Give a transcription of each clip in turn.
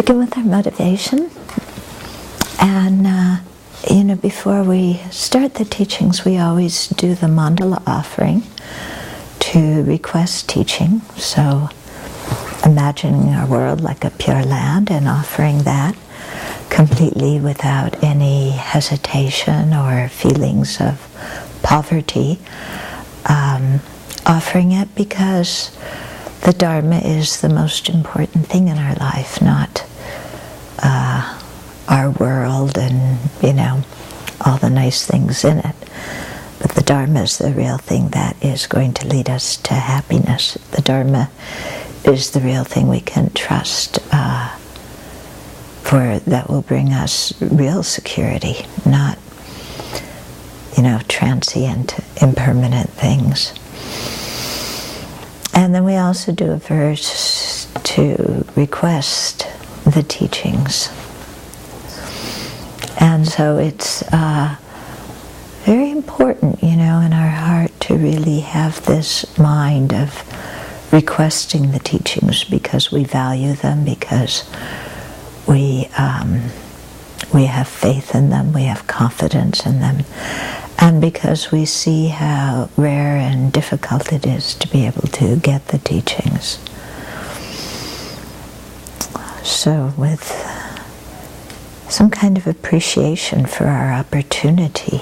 begin with our motivation. And, before we start the teachings, we always do the mandala offering to request teaching. So, imagining our world like a pure land and offering that completely without any hesitation or feelings of poverty. Offering it because the Dharma is the most important thing in our life, not our world and, all the nice things in it. But the Dharma is the real thing that is going to lead us to happiness. The Dharma is the real thing we can trust for that will bring us real security, not, transient, impermanent things. And then we also do a verse to request the teachings. And so it's very important, in our heart to really have this mind of requesting the teachings because we value them, because we have faith in them, we have confidence in them, and because we see how rare and difficult it is to be able to get the teachings. So with some kind of appreciation for our opportunity,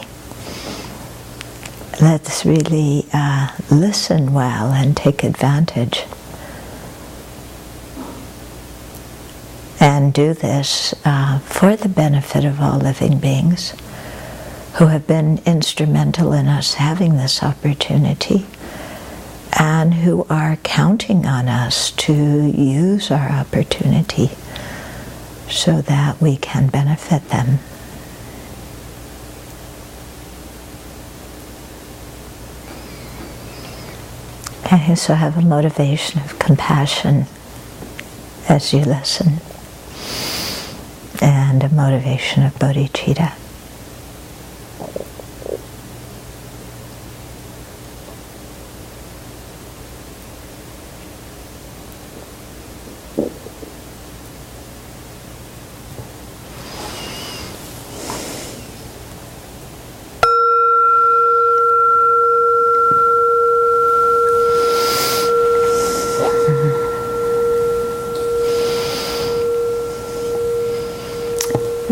let's really listen well and take advantage. And do this for the benefit of all living beings who have been instrumental in us having this opportunity and who are counting on us to use our opportunity so that we can benefit them. Okay, so have a motivation of compassion as you listen, and a motivation of bodhicitta.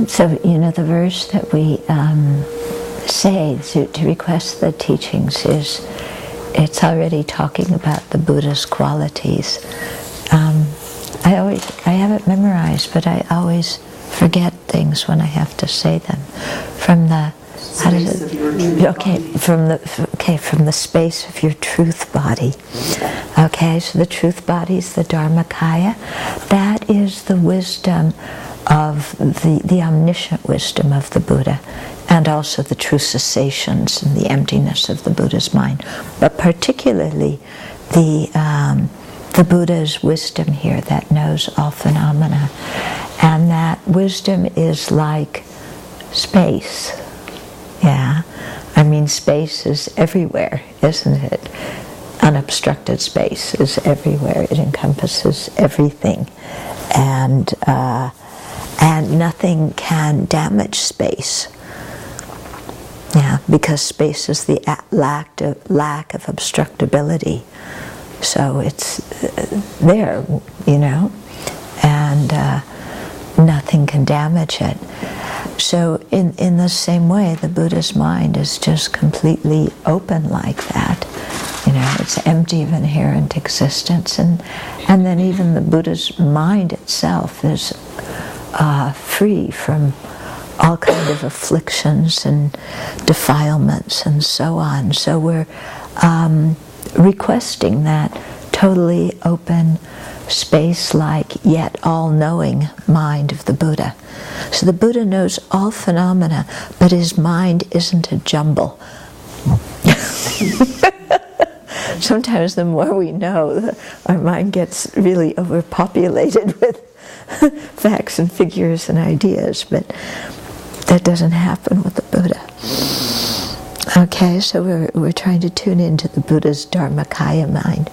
So, the verse that we say to request the teachings it's already talking about the Buddha's qualities. I have it memorized, but I always forget things when I have to say them. From the from the space of your truth body. Okay, so the truth body is the Dharmakaya. That is the wisdom of the omniscient wisdom of the Buddha, and also the true cessations and the emptiness of the Buddha's mind, but particularly the Buddha's wisdom here that knows all phenomena, and that wisdom is like space. Yeah, space is everywhere, isn't it? Unobstructed space is everywhere. It encompasses everything, and nothing can damage space. Yeah, because space is the lack of obstructibility. So it's there, and nothing can damage it. So in the same way, the Buddha's mind is just completely open like that. It's empty of inherent existence, and then even the Buddha's mind itself is free from all kind of afflictions and defilements and so on. So we're requesting that totally open, space-like, yet all-knowing mind of the Buddha. So the Buddha knows all phenomena, but his mind isn't a jumble. Sometimes the more we know, our mind gets really overpopulated with facts and figures and ideas, but that doesn't happen with the Buddha. Okay, so we're trying to tune into the Buddha's Dharmakaya mind.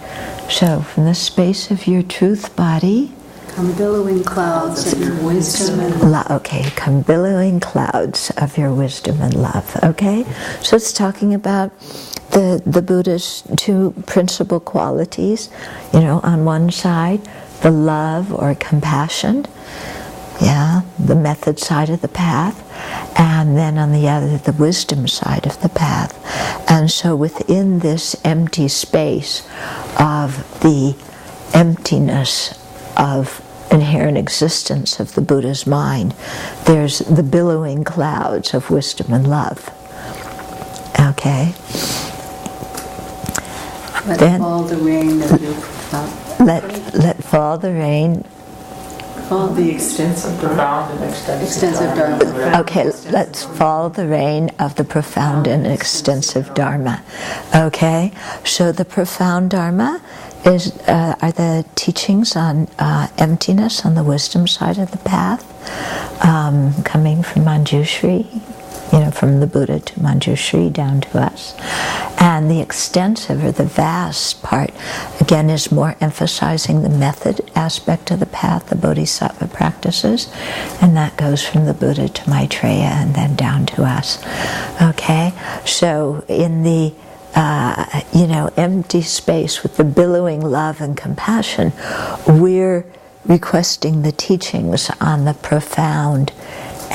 So from the space of your truth body, Come billowing clouds of your wisdom and love. Okay, come billowing clouds of your wisdom and love. Okay, so it's talking about the Buddha's two principal qualities. On one side, the love or compassion, the method side of the path, and then on the other, the wisdom side of the path. And so within this empty space of the emptiness of inherent existence of the Buddha's mind, there's the billowing clouds of wisdom and love. Okay? Let fall the rain of your let fall the rain. The extensive, profound, and extensive Dharma. Okay, let's fall the rain of the profound and extensive Dharma. Okay, so the profound Dharma are the teachings on emptiness on the wisdom side of the path, coming from Manjushri, from the Buddha to Manjushri down to us. And the extensive or the vast part, again, is more emphasizing the method aspect of the path, the Bodhisattva practices, and that goes from the Buddha to Maitreya and then down to us. Okay, so in the empty space with the billowing love and compassion, we're requesting the teachings on the profound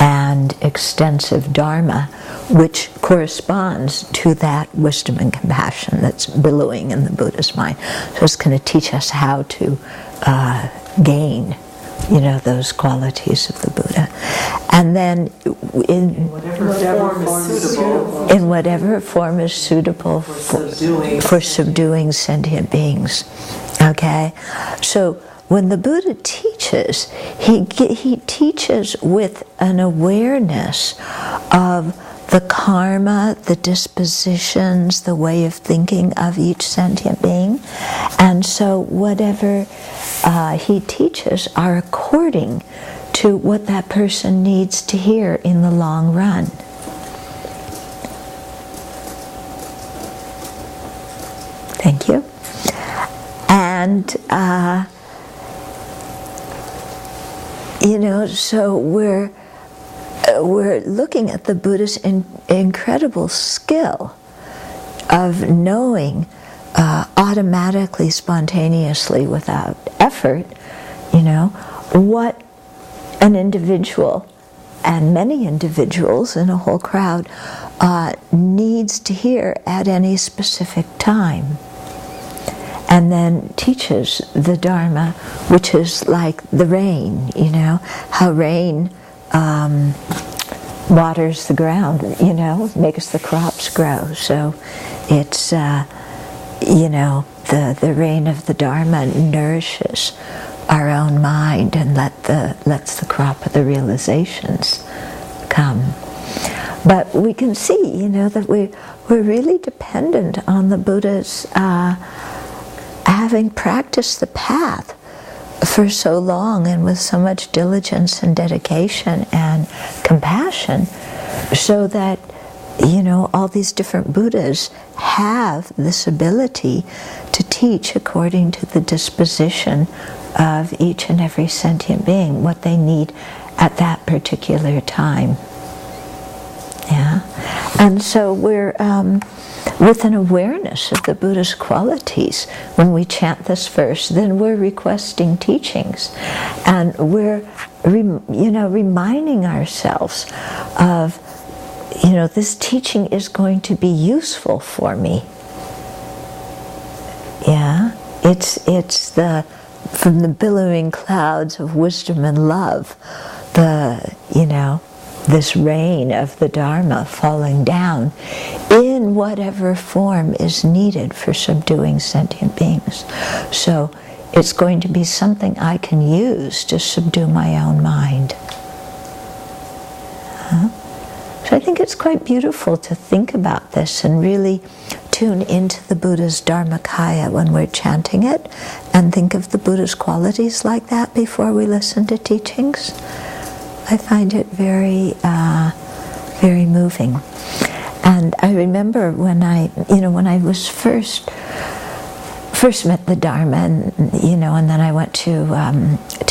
and extensive Dharma, which corresponds to that wisdom and compassion that's billowing in the Buddha's mind. So it's going to teach us how to gain, those qualities of the Buddha. And then in whatever form is suitable for subduing sentient beings. Okay? So when the Buddha teaches, he teaches with an awareness of the karma, the dispositions, the way of thinking of each sentient being. And so whatever he teaches are according to what that person needs to hear in the long run. Thank you. And so we're looking at the Buddha's incredible skill of knowing automatically, spontaneously, without effort, what an individual and many individuals in a whole crowd needs to hear at any specific time. And then teaches the Dharma, which is like the rain, how rain waters the ground, makes the crops grow. So it's, the rain of the Dharma nourishes our own mind and lets the crop of the realizations come. But we can see, that we're really dependent on the Buddha's having practiced the path for so long and with so much diligence and dedication and compassion, so that all these different Buddhas have this ability to teach according to the disposition of each and every sentient being, what they need at that particular time. And so we're with an awareness of the Buddha's qualities. When we chant this verse, then we're requesting teachings, and we're reminding ourselves of this teaching is going to be useful for me. It's from the billowing clouds of wisdom and love, this rain of the Dharma falling down in whatever form is needed for subduing sentient beings. So it's going to be something I can use to subdue my own mind. So I think it's quite beautiful to think about this and really tune into the Buddha's Dharmakaya when we're chanting it, and think of the Buddha's qualities like that before we listen to teachings. I find it very, very moving. And I remember when I was first first met the Dharma, and then I went to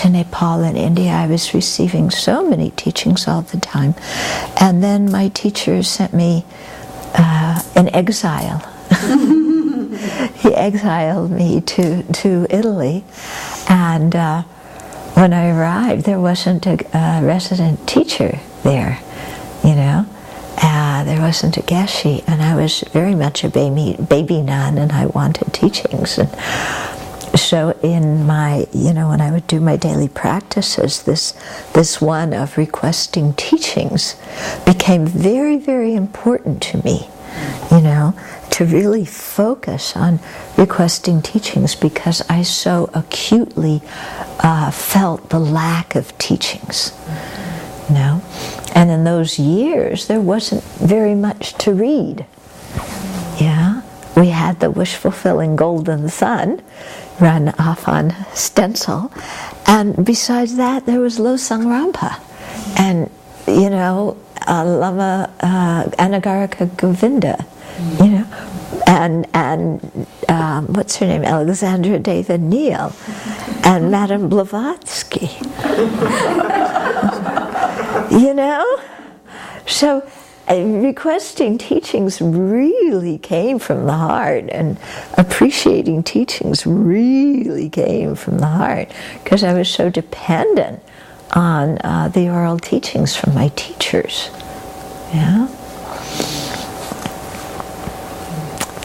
Nepal and India. I was receiving so many teachings all the time, and then my teacher sent me in exile. He exiled me to Italy, and when I arrived, there wasn't a resident teacher there, there wasn't a geshe, and I was very much a baby nun, and I wanted teachings. And so in my, when I would do my daily practices, this one of requesting teachings became very, very important to me, to really focus on requesting teachings, because I so acutely felt the lack of teachings, And in those years, there wasn't very much to read. Yeah, we had the wish-fulfilling Golden Sun run off on stencil, and besides that, there was Losang Rampa, and Lama Anagarika Govinda, and what's her name, Alexandra David Neal, and Madame Blavatsky. So requesting teachings really came from the heart, and appreciating teachings really came from the heart, because I was so dependent on the oral teachings from my teachers. Yeah.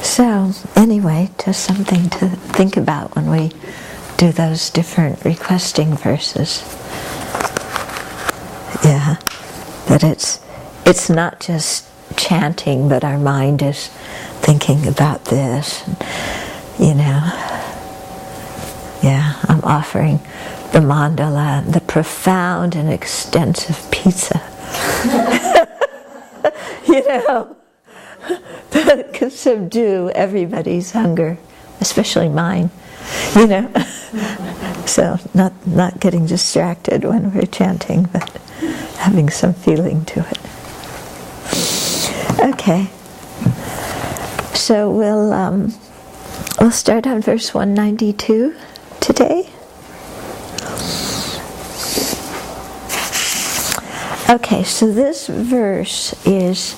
So anyway, just something to think about when we do those different requesting verses. Yeah, that it's not just chanting, but our mind is thinking about this. Yeah, I'm offering the mandala, the profound and extensive pizza. That can subdue everybody's hunger, especially mine. So not getting distracted when we're chanting, but having some feeling to it. Okay. So we'll start on verse 192 today. Okay, so this verse is,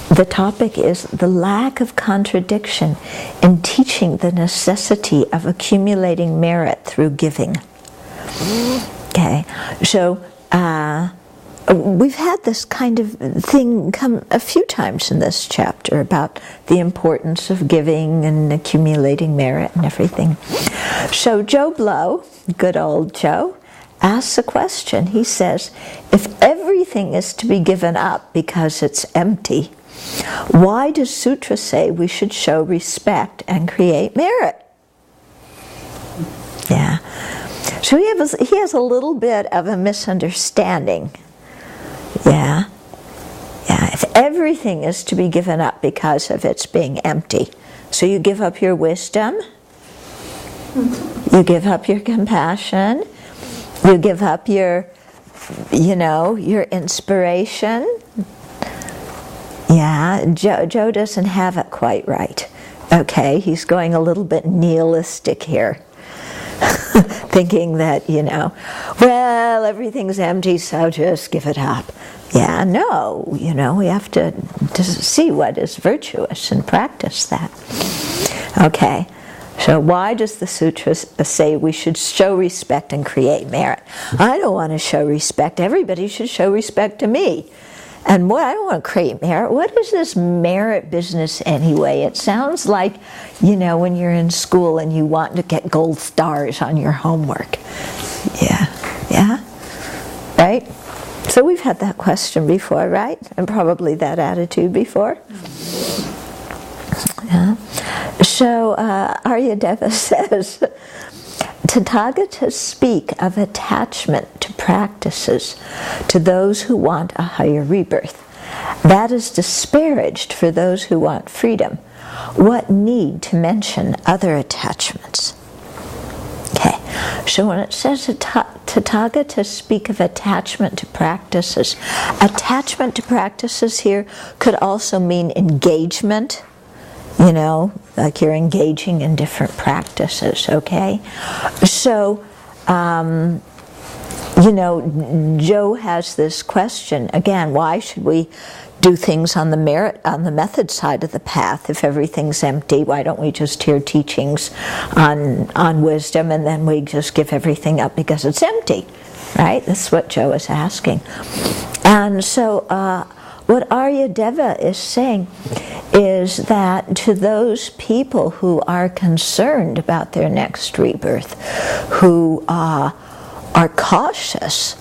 the topic is the lack of contradiction in teaching the necessity of accumulating merit through giving. Okay, so we've had this kind of thing come a few times in this chapter about the importance of giving and accumulating merit and everything. So Joe Blow, good old Joe, asks a question. He says, if everything is to be given up because it's empty, why does Sutra say we should show respect and create merit? Yeah. So he has a little bit of a misunderstanding. Yeah. Yeah. If everything is to be given up because of its being empty, so you give up your wisdom, you give up your compassion, you give up your inspiration. Yeah, Joe doesn't have it quite right. Okay, he's going a little bit nihilistic here. Thinking that, well, everything's empty, so just give it up. Yeah, no, we have to see what is virtuous and practice that. Okay, so why does the sutras say we should show respect and create merit? I don't want to show respect. Everybody should show respect to me. And I don't want to create merit. What is this merit business anyway? It sounds like, when you're in school and you want to get gold stars on your homework. Yeah, right? So we've had that question before, right? And probably that attitude before. Yeah. So Aryadeva says, Tathagatas speak of attachment to practices to those who want a higher rebirth. That is disparaged for those who want freedom. What need to mention other attachments? Okay, so when it says Tathagatas speak of attachment to practices here could also mean engagement, like you're engaging in different practices, okay? So, you know, Joe has this question, again, why should we do things on the method side of the path if everything's empty? Why don't we just hear teachings on wisdom and then we just give everything up because it's empty, right? That's what Joe is asking. And so what Aryadeva is saying is that to those people who are concerned about their next rebirth, who are cautious,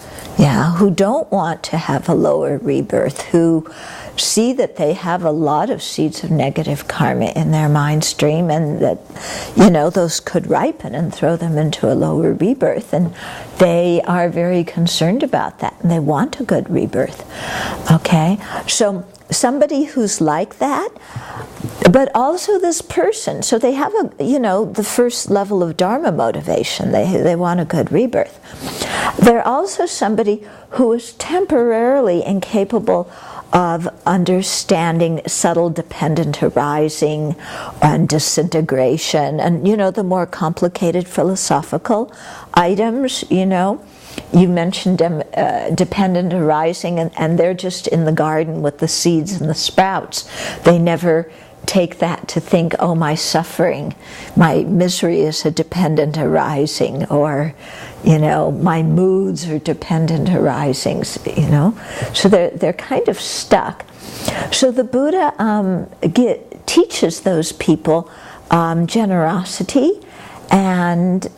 who don't want to have a lower rebirth, who see that they have a lot of seeds of negative karma in their mind stream and that, you know, those could ripen and throw them into a lower rebirth, and they are very concerned about that and they want a good rebirth. Okay, so somebody who's like that, but also this person, so they have a, you know, the first level of dharma motivation, they want a good rebirth. They're also somebody who is temporarily incapable of understanding subtle dependent arising and disintegration and, you know, the more complicated philosophical items, you know. You mentioned dependent arising, and they're just in the garden with the seeds and the sprouts. They never take that to think, oh, my suffering, my misery is a dependent arising, or, you know, my moods are dependent arisings, you know. So they're kind of stuck. So the Buddha teaches those people generosity and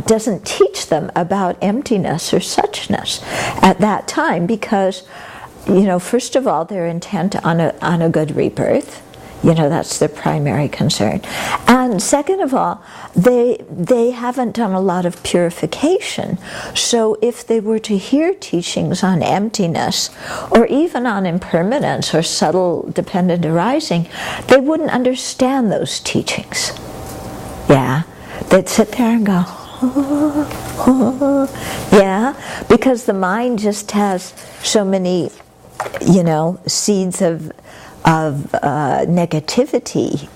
doesn't teach them about emptiness or suchness at that time, because, you know, first of all, they're intent on a good rebirth. You know, that's their primary concern. And second of all, they haven't done a lot of purification. So if they were to hear teachings on emptiness, or even on impermanence or subtle dependent arising, they wouldn't understand those teachings. Yeah. They'd sit there and go, yeah, because the mind just has so many, you know, seeds of negativity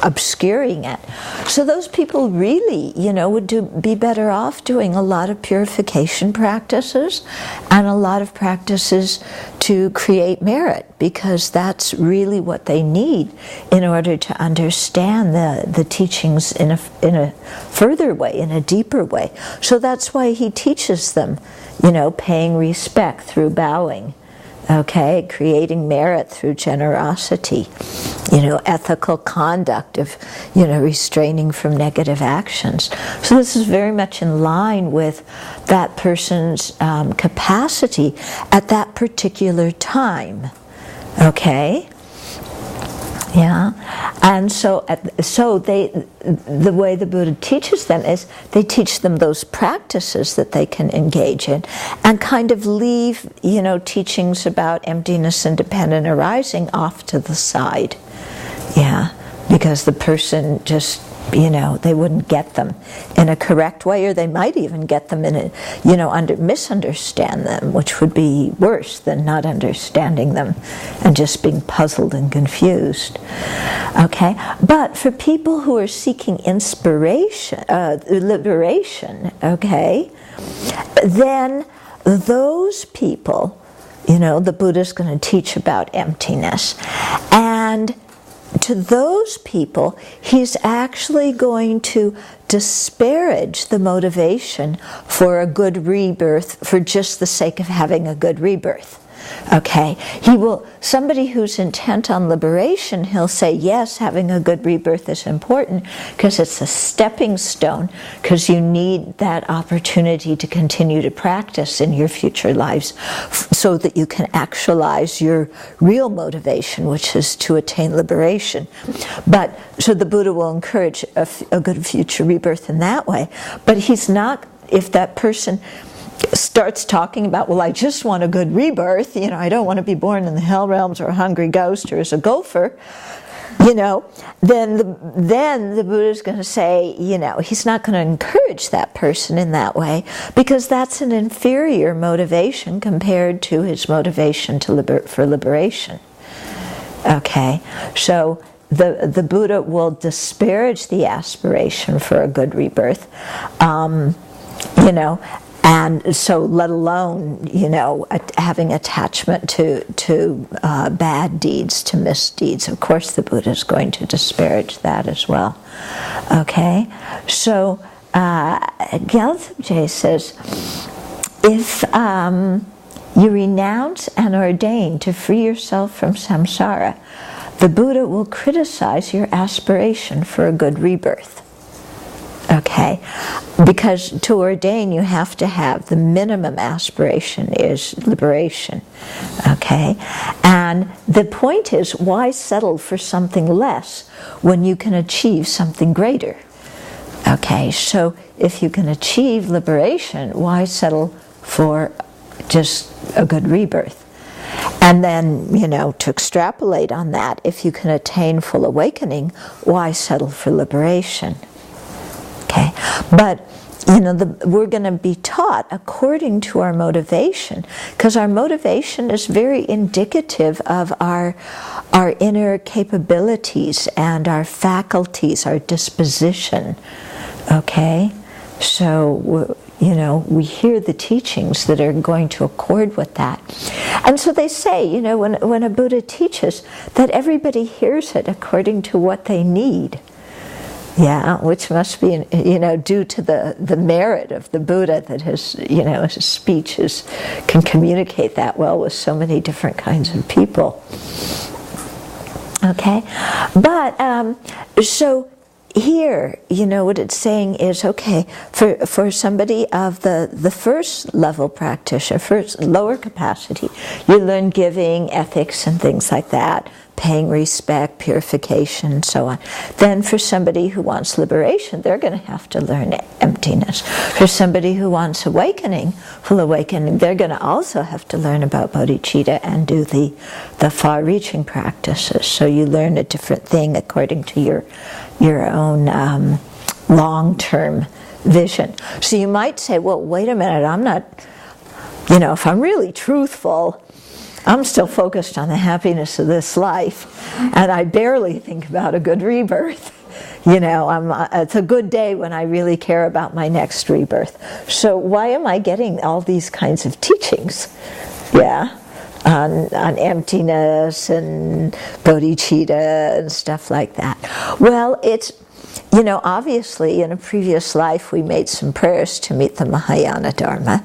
obscuring it. So those people really, you know, would be better off doing a lot of purification practices and a lot of practices to create merit, because that's really what they need in order to understand the teachings in a further way, in a deeper way. So that's why he teaches them, you know, paying respect through bowing. Okay, creating merit through generosity, you know, ethical conduct of, you know, restraining from negative actions. So this is very much in line with that person's capacity at that particular time. Okay? Yeah, and so the way the Buddha teaches them is they teach them those practices that they can engage in, and kind of leave, you know, teachings about emptiness and dependent arising off to the side. Yeah, because the person just, you know, they wouldn't get them in a correct way, or they might even get them in a, you know, misunderstand them, which would be worse than not understanding them and just being puzzled and confused. Okay, but for people who are seeking inspiration, liberation, okay, then those people, you know, the Buddha's going to teach about emptiness, and to those people, he's actually going to disparage the motivation for a good rebirth for just the sake of having a good rebirth. Okay, he will, somebody who's intent on liberation, he'll say, yes, having a good rebirth is important because it's a stepping stone, because you need that opportunity to continue to practice in your future lives so that you can actualize your real motivation, which is to attain liberation. But, so the Buddha will encourage a good future rebirth in that way, but he's not, if that person starts talking about, well, I just want a good rebirth, you know, I don't want to be born in the hell realms or a hungry ghost or as a gopher, you know, then the Buddha is going to say, you know, he's not going to encourage that person in that way, because that's an inferior motivation compared to his motivation for liberation. Okay, so the Buddha will disparage the aspiration for a good rebirth, and so let alone, having attachment to bad deeds, to misdeeds. Of course the Buddha is going to disparage that as well. Okay, so Gyaltsabje says, if you renounce and ordain to free yourself from samsara, the Buddha will criticize your aspiration for a good rebirth. Okay, because to ordain you have to have, the minimum aspiration is liberation. Okay, and the point is, why settle for something less when you can achieve something greater? Okay, so if you can achieve liberation, why settle for just a good rebirth? And then, to extrapolate on that, if you can attain full awakening, why settle for liberation? Okay, but we're going to be taught according to our motivation, because our motivation is very indicative of our inner capabilities and our faculties, our disposition. Okay, so we hear the teachings that are going to accord with that. And so they say, when a Buddha teaches, that everybody hears it according to what they need. Yeah, which must be, due to the merit of the Buddha, that his speech can communicate that well with so many different kinds of people. Okay, but so here, what it's saying is, okay, for somebody of the first level practitioner, first lower capacity, you learn giving, ethics, and things like that, paying respect, purification, and so on. Then for somebody who wants liberation, they're going to have to learn emptiness. For somebody who wants awakening, full awakening, they're going to also have to learn about bodhicitta and do the far-reaching practices. So you learn a different thing according to your own long-term vision. So you might say, well, wait a minute, I'm not, if I'm really truthful, I'm still focused on the happiness of this life, and I barely think about a good rebirth. It's a good day when I really care about my next rebirth. So why am I getting all these kinds of teachings? Yeah, on emptiness and bodhicitta and stuff like that. Well, it's, obviously in a previous life we made some prayers to meet the Mahayana Dharma,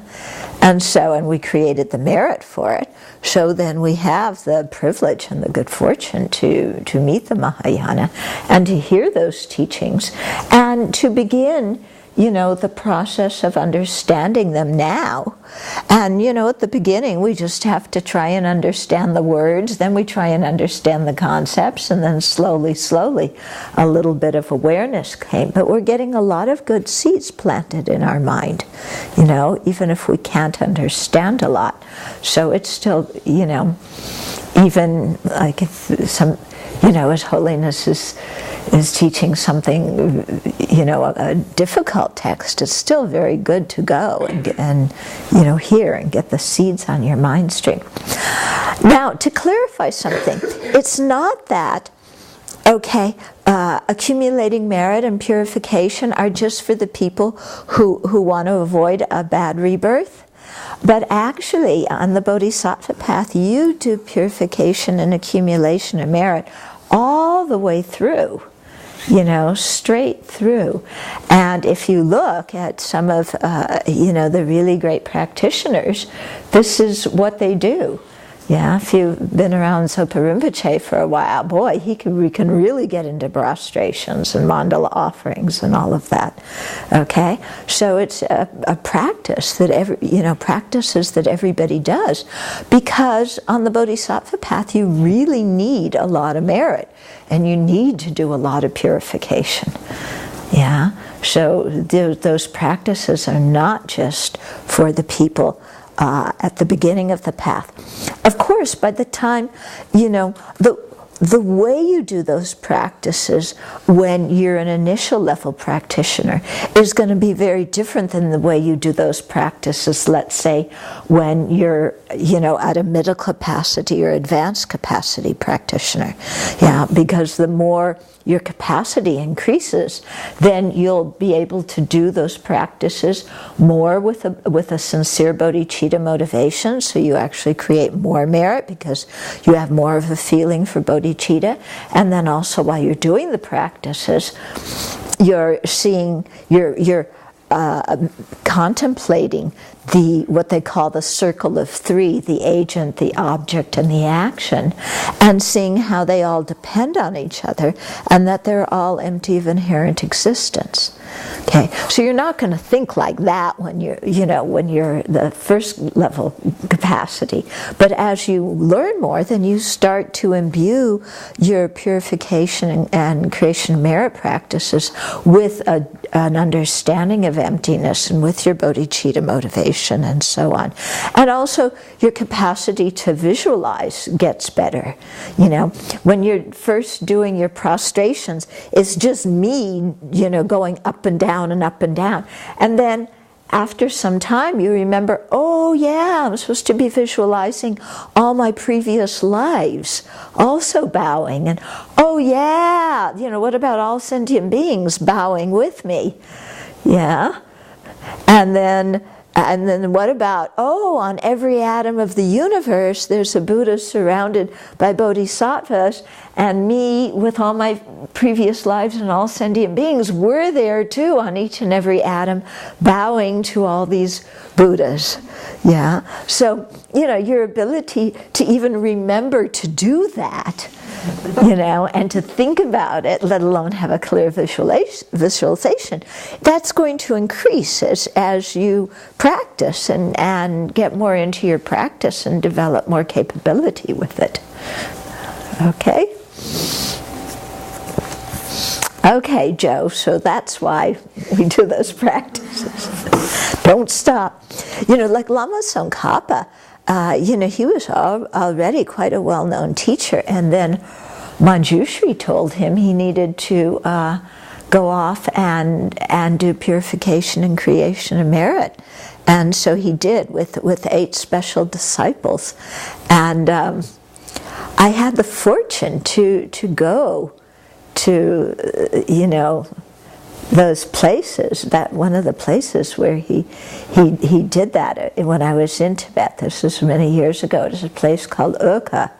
and we created the merit for it. So then we have the privilege and the good fortune to meet the Mahayana and to hear those teachings and to begin, the process of understanding them now. And, at the beginning we just have to try and understand the words, then we try and understand the concepts, and then slowly, a little bit of awareness came. But we're getting a lot of good seeds planted in our mind, even if we can't understand a lot. So it's still, even like if some, His Holiness is teaching something, a difficult text, it's still very good to go and hear and get the seeds on your mind stream. Now, to clarify something, it's not that, accumulating merit and purification are just for the people who want to avoid a bad rebirth. But actually, on the Bodhisattva path, you do purification and accumulation of merit all the way through, straight through. And if you look at some of, the really great practitioners, this is what they do. Yeah, if you've been around Sopa Rinpoche for a while, boy, we can really get into prostrations and mandala offerings and all of that. Okay, so it's a practice that practices that everybody does, because on the Bodhisattva path you really need a lot of merit, and you need to do a lot of purification. Yeah, so those practices are not just for the people at the beginning of the path. Of course, by the time, the way you do those practices when you're an initial level practitioner is going to be very different than the way you do those practices, let's say, when you're, at a middle capacity or advanced capacity practitioner. Yeah, because the more your capacity increases, then you'll be able to do those practices more with a sincere bodhicitta motivation, so you actually create more merit because you have more of a feeling for bodhicitta. And then also while you're doing the practices, you're seeing, you're contemplating what they call the circle of three, the agent, the object, and the action, and seeing how they all depend on each other and that they're all empty of inherent existence. Okay, so you're not going to think like that when you're, when you're the first level capacity. But as you learn more, then you start to imbue your purification and creation merit practices with an understanding of emptiness and with your bodhicitta motivation and so on. And also your capacity to visualize gets better. When you're first doing your prostrations, it's just me, going up and down and up and down. And then after some time you remember, oh yeah, I'm supposed to be visualizing all my previous lives also bowing. And oh yeah, what about all sentient beings bowing with me? Yeah. And then what about, on every atom of the universe there's a Buddha surrounded by bodhisattvas, and me with all my previous lives and all sentient beings, we're there too on each and every atom, bowing to all these Buddhas. Yeah. So, your ability to even remember to do that, and to think about it, let alone have a clear visualization, that's going to increase as you practice and get more into your practice and develop more capability with it. Okay? Okay, Joe, so that's why we do those practices. Don't stop. Like Lama Tsongkhapa, he was already quite a well-known teacher, and then Manjushri told him he needed to go off and do purification and creation of merit. And so he did with 8 special disciples. And I had the fortune to go to, those places, that one of the places where he did that when I was in Tibet. This was many years ago. It's a place called Urka,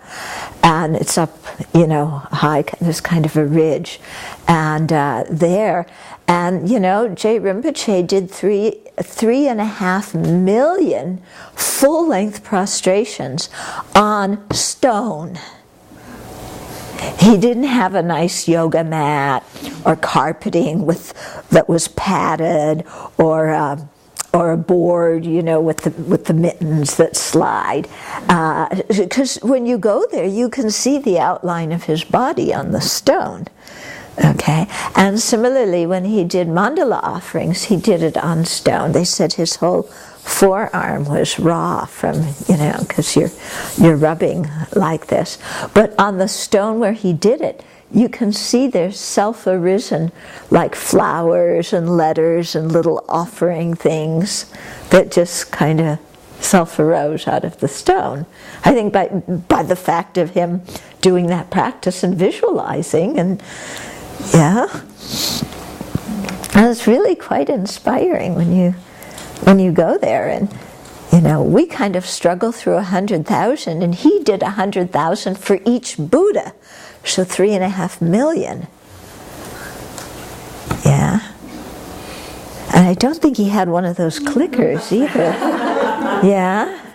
and it's up, high. There's kind of a ridge, and there, and Jay Rinpoche did 3.5 million full-length prostrations on stone. He didn't have a nice yoga mat or carpeting that was padded, or a board, with the mittens that slide. Because when you go there, you can see the outline of his body on the stone. Okay, and similarly, when he did mandala offerings, he did it on stone. They said his whole forearm was raw from, because you're rubbing like this. But on the stone where he did it, you can see there's self-arisen, like flowers and letters and little offering things that just kind of self-arose out of the stone. I think by the fact of him doing that practice and visualizing, and yeah, and it's really quite inspiring when you go there. And we kind of struggle through 100,000, and he did 100,000 for each Buddha, so 3.5 million. Yeah, and I don't think he had one of those clickers either. Yeah.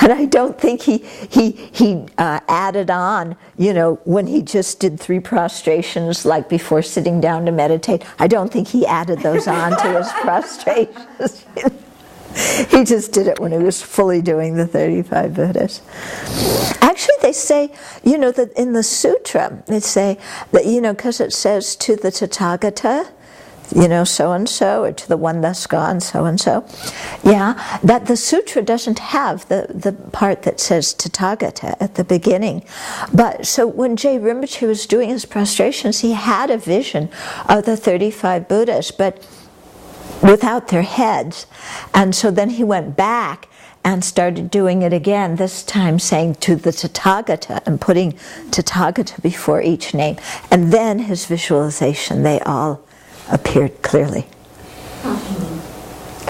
And I don't think he added on, when he just did 3 prostrations, like before sitting down to meditate. I don't think he added those on to his prostrations. He just did it when he was fully doing the 35 Buddhas. Actually, they say, that in the sutra, they say that, because it says to the Tathagata, so-and-so, or to the one thus gone, so-and-so. Yeah, that the sutra doesn't have the part that says Tathagata at the beginning. But so when Jay Rinpoche was doing his prostrations, he had a vision of the 35 Buddhas, but without their heads. And so then he went back and started doing it again, this time saying to the Tathagata and putting Tathagata before each name. And then his visualization, they all appeared clearly.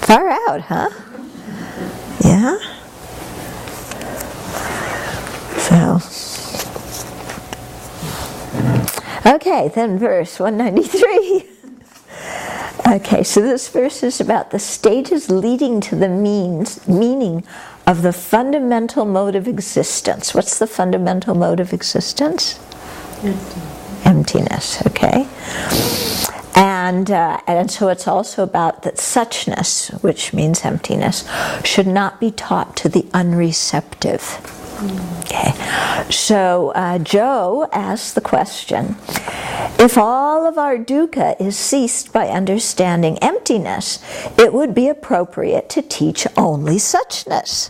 Far out, huh? Yeah? So, okay, then verse 193. Okay, so this verse is about the stages leading to the meaning of the fundamental mode of existence. What's the fundamental mode of existence? Emptiness, okay. And so it's also about that suchness, which means emptiness, should not be taught to the unreceptive. Okay, so Joe asked the question, if all of our dukkha is ceased by understanding emptiness, it would be appropriate to teach only suchness.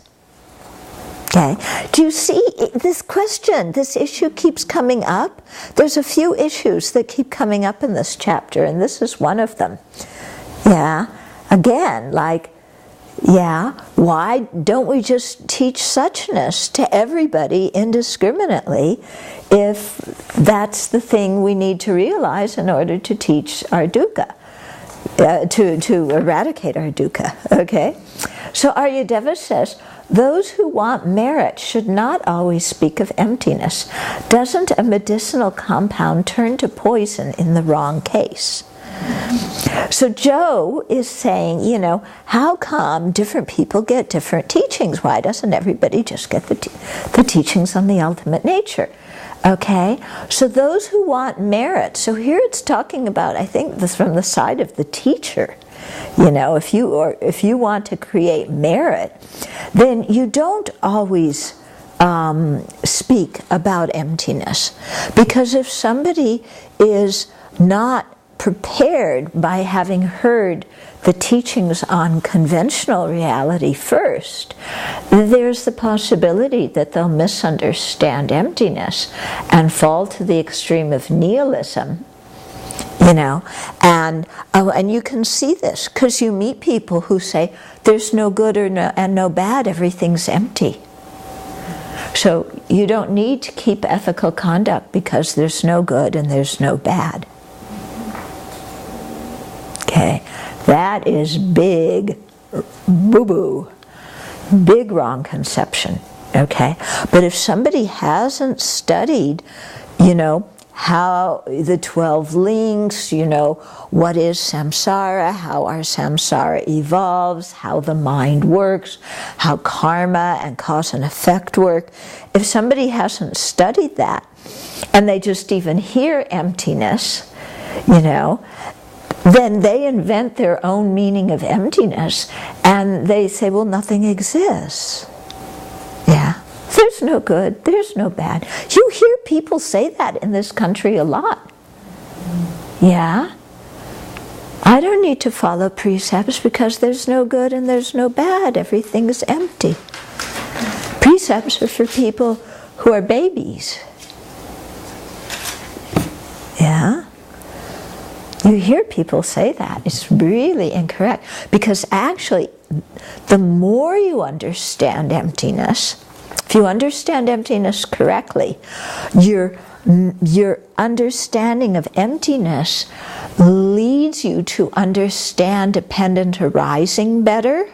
Okay, do you see this question, this issue keeps coming up? There's a few issues that keep coming up in this chapter, and this is one of them. Yeah, again, why don't we just teach suchness to everybody indiscriminately if that's the thing we need to realize in order to teach our dukkha, to eradicate our dukkha, okay? So Aryadeva says, those who want merit should not always speak of emptiness. Doesn't a medicinal compound turn to poison in the wrong case? So Joe is saying, how come different people get different teachings? Why doesn't everybody just get the teachings on the ultimate nature? Okay, so those who want merit, so here it's talking about, I think this from the side of the teacher. If you want to create merit, then you don't always speak about emptiness. Because if somebody is not prepared by having heard the teachings on conventional reality first, there's the possibility that they'll misunderstand emptiness and fall to the extreme of nihilism. And you can see this because you meet people who say there's no good and no bad, everything's empty. So you don't need to keep ethical conduct because there's no good and there's no bad. Okay, that is big boo-boo, big wrong conception, okay? But if somebody hasn't studied, how the 12 links, what is samsara, how our samsara evolves, how the mind works, how karma and cause and effect work. If somebody hasn't studied that, and they just even hear emptiness, then they invent their own meaning of emptiness, and they say, well, nothing exists. Yeah. There's no good, there's no bad. You hear people say that in this country a lot. Yeah? I don't need to follow precepts because there's no good and there's no bad. Everything is empty. Precepts are for people who are babies. Yeah? You hear people say that. It's really incorrect. Because actually, the more you understand emptiness, if you understand emptiness correctly, your understanding of emptiness leads you to understand dependent arising better.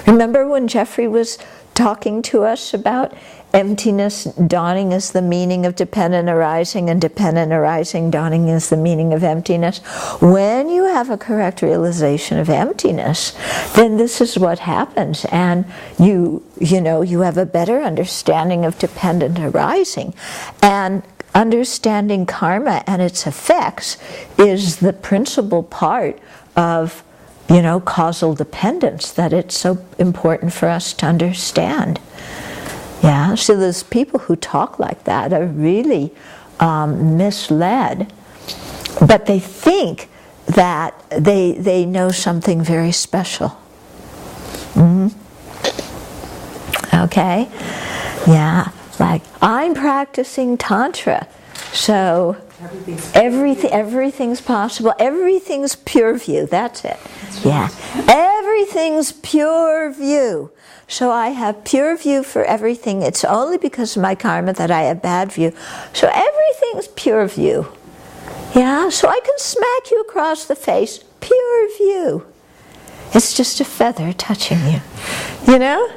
Remember when Jeffrey was talking to us about emptiness dawning as the meaning of dependent arising and dependent arising dawning as the meaning of emptiness? When you have a correct realization of emptiness, then this is what happens, and you have a better understanding of dependent arising, and understanding karma and its effects is the principal part of causal dependence that it's so important for us to understand. Yeah, so those people who talk like that are really misled, but they think that they know something very special. Okay? Yeah, like I'm practicing Tantra, so everything's possible. Everything's pure view. That's it. Yeah. Everything's pure view. So I have pure view for everything. It's only because of my karma that I have bad view. So everything's pure view. Yeah, so I can smack you across the face. Pure view. It's just a feather touching you. You know?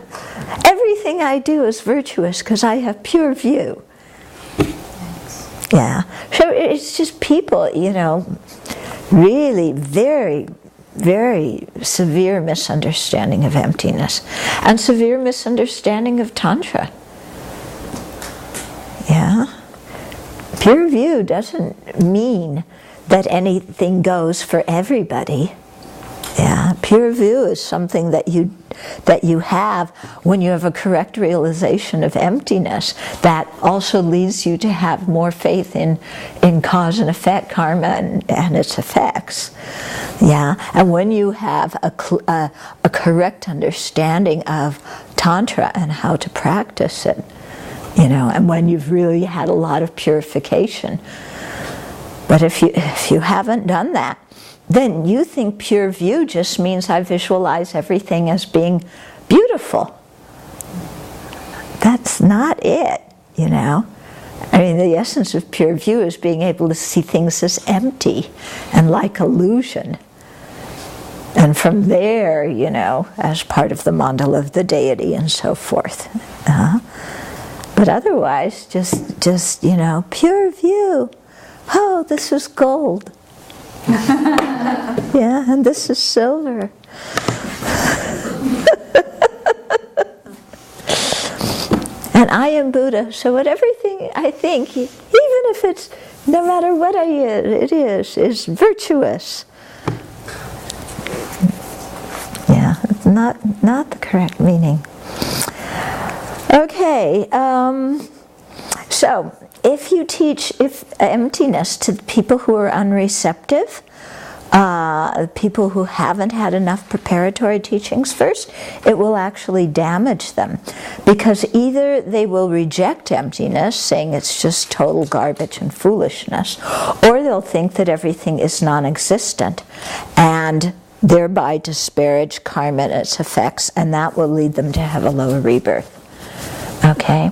Everything I do is virtuous because I have pure view. Yeah. So it's just people, you know, really very, very severe misunderstanding of emptiness and severe misunderstanding of Tantra. Yeah. Pure view doesn't mean that anything goes for everybody. Yeah, pure view is something that you have when you have a correct realization of emptiness that also leads you to have more faith in cause and effect, karma and its effects. Yeah, and when you have a correct understanding of Tantra and how to practice it, you know, and when you've really had a lot of purification. But if you haven't done that, then you think pure view just means I visualize everything as being beautiful. That's not it, you know. I mean, the essence of pure view is being able to see things as empty and like illusion. And from there, you know, as part of the mandala of the deity and so forth. But otherwise, just, you know, pure view. Oh, this is gold. Yeah, and this is silver. And I am Buddha, so what everything I think, even if it's, no matter what it is virtuous. Yeah, it's not the correct meaning. Okay, so if you teach emptiness to people who are unreceptive, people who haven't had enough preparatory teachings first, it will actually damage them. Because either they will reject emptiness, saying it's just total garbage and foolishness, or they'll think that everything is non-existent, and thereby disparage karma and its effects, and that will lead them to have a lower rebirth. Okay?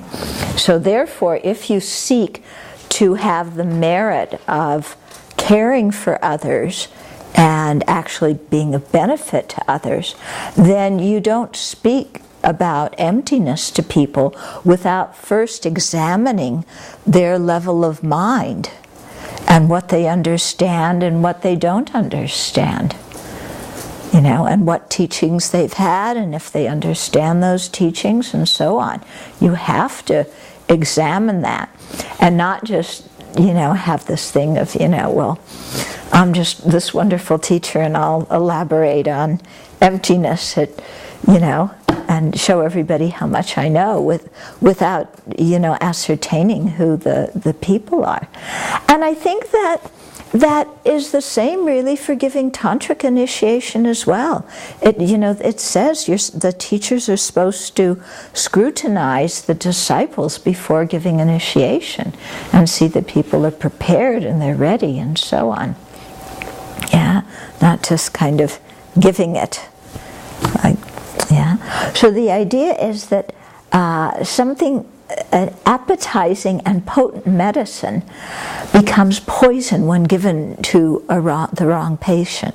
So therefore, if you seek to have the merit of caring for others and actually being of benefit to others, then you don't speak about emptiness to people without first examining their level of mind and what they understand and what they don't understand. You know, and what teachings they've had, and if they understand those teachings, and so on. You have to examine that, and not just, you know, have this thing of, you know, well, I'm just this wonderful teacher, and I'll elaborate on emptiness, you know, and show everybody how much I know without, you know, ascertaining who the people are. And I think that is the same really for giving tantric initiation as well. It says the teachers are supposed to scrutinize the disciples before giving initiation and see that people are prepared and they're ready and so on. Yeah, not just kind of giving it. So the idea is that an appetizing and potent medicine becomes poison when given to the wrong patient.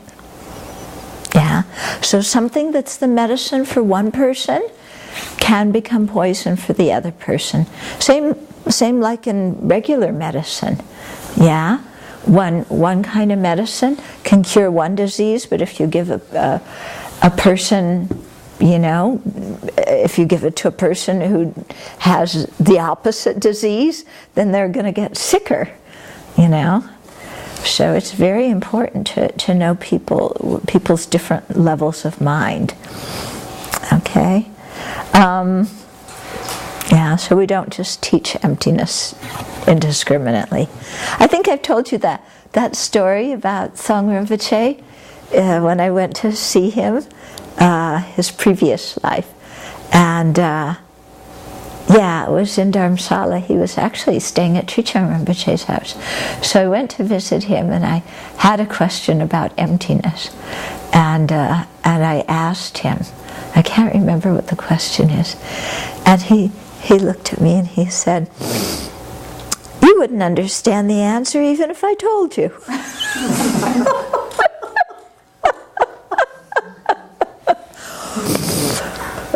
Yeah. So something that's the medicine for one person can become poison for the other person. Same like in regular medicine. Yeah. One kind of medicine can cure one disease, but if you give a person, you know, if you give it to a person who has the opposite disease, then they're going to get sicker, you know. So it's very important to know people's different levels of mind. Okay? So we don't just teach emptiness indiscriminately. I think I've told you that that story about Song Rinpoche when I went to see him, his previous life. And yeah, it was in Dharamsala. He was actually staying at Trichang Rinpoche's house. So I went to visit him, and I had a question about emptiness. And I asked him, I can't remember what the question is. And he looked at me and he said, "You wouldn't understand the answer even if I told you."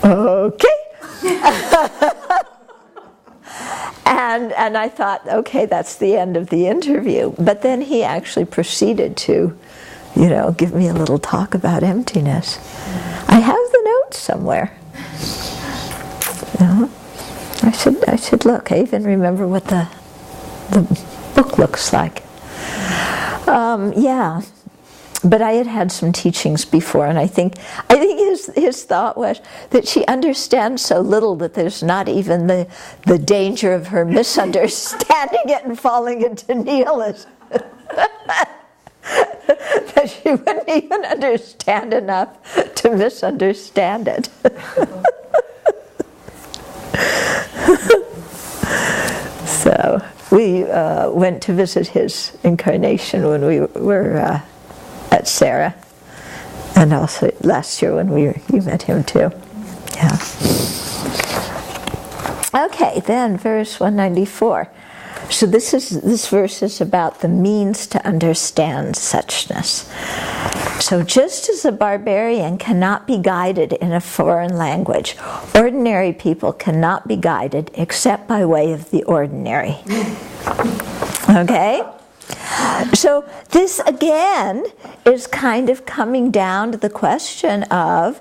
Okay. And I thought, okay, that's the end of the interview. But then he actually proceeded to, give me a little talk about emptiness. I have the notes somewhere. I should look. I even remember what the book looks like. Yeah. But I had some teachings before, and I think his thought was that she understands so little that there's not even the danger of her misunderstanding it and falling into nihilism. That she wouldn't even understand enough to misunderstand it. So we went to visit his incarnation when we were at Sarah, and also last year when you met him too. Yeah. Okay, then verse 194. So this verse is about the means to understand suchness. So just as a barbarian cannot be guided in a foreign language, ordinary people cannot be guided except by way of the ordinary. Okay? So this again is kind of coming down to the question of,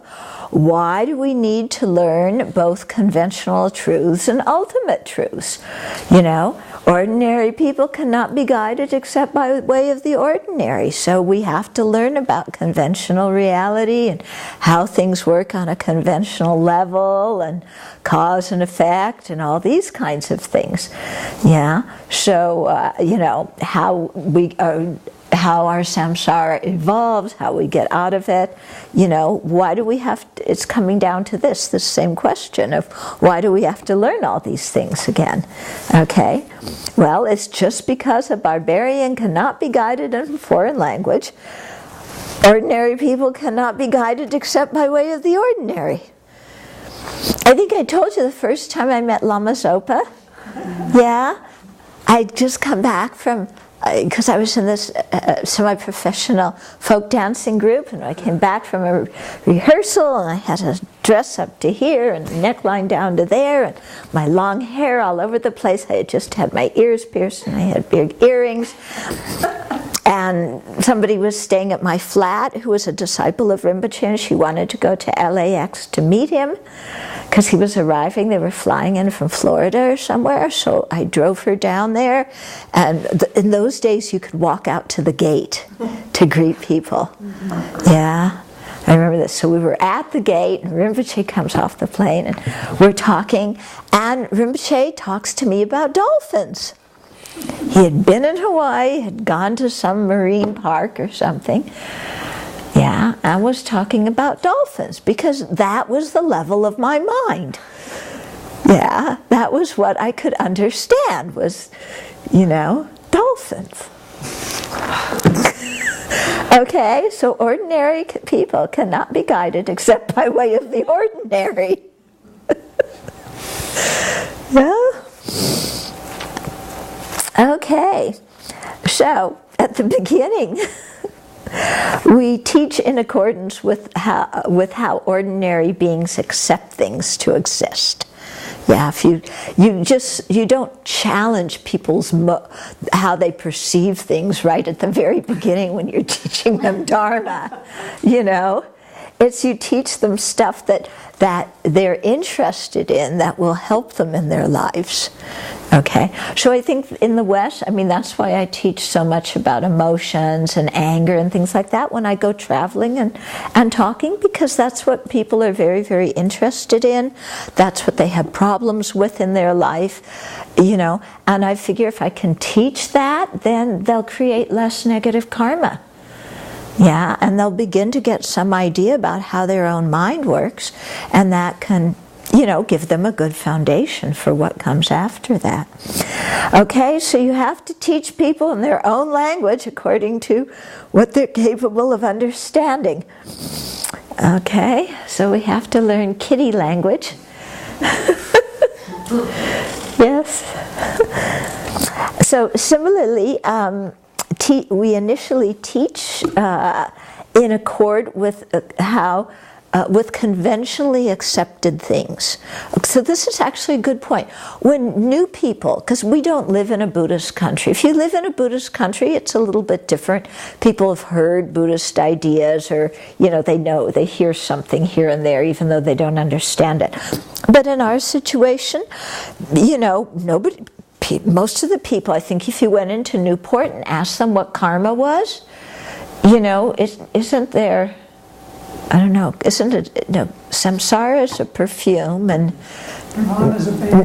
why do we need to learn both conventional truths and ultimate truths? Ordinary people cannot be guided except by way of the ordinary. So we have to learn about conventional reality and how things work on a conventional level and cause and effect and all these kinds of things. Yeah. So, how our samsara evolves, how we get out of it. Why do we have to, it's coming down to this same question of why do we have to learn all these things again? Okay, well, it's just because a barbarian cannot be guided in a foreign language. Ordinary people cannot be guided except by way of the ordinary. I think I told you the first time I met Lama Zopa. Yeah, I'd just come back from, because I was in this semi-professional folk dancing group, and I came back from a rehearsal, and I had a dress up to here and a neckline down to there, and my long hair all over the place. I had just had my ears pierced, and I had big earrings. And somebody was staying at my flat who was a disciple of Rinpoche, and she wanted to go to LAX to meet him because he was arriving. They were flying in from Florida or somewhere, so I drove her down there. And in those days, you could walk out to the gate to greet people. Yeah, I remember this. So we were at the gate, and Rinpoche comes off the plane, and we're talking, and Rinpoche talks to me about dolphins. He had been in Hawaii, had gone to some marine park or something. Yeah, I was talking about dolphins because that was the level of my mind. Yeah, that was what I could understand was, dolphins. Okay, so ordinary people cannot be guided except by way of the ordinary. Yeah. Okay, so at the beginning, we teach in accordance with how ordinary beings accept things to exist. Yeah, if you don't challenge people's how they perceive things right at the very beginning when you're teaching them Dharma, It's you teach them stuff that they're interested in that will help them in their lives. Okay, so I think in the West, I mean, that's why I teach so much about emotions and anger and things like that when I go traveling and talking, because that's what people are very, very interested in. That's what they have problems with in their life, you know, and I figure if I can teach that, then they'll create less negative karma. Yeah, and they'll begin to get some idea about how their own mind works, and that can, you know, give them a good foundation for what comes after that. Okay, so you have to teach people in their own language according to what they're capable of understanding. Okay, so we have to learn kitty language. Yes. So similarly, we initially teach in accord with with conventionally accepted things. So this is actually a good point. When new people, because we don't live in a Buddhist country. If you live in a Buddhist country, it's a little bit different. People have heard Buddhist ideas, or, you know, they hear something here and there, even though they don't understand it. But in our situation, you know, most of the people, I think if you went into Newport and asked them what karma was, you know, isn't there, I don't know, isn't it, no, samsara is a perfume, and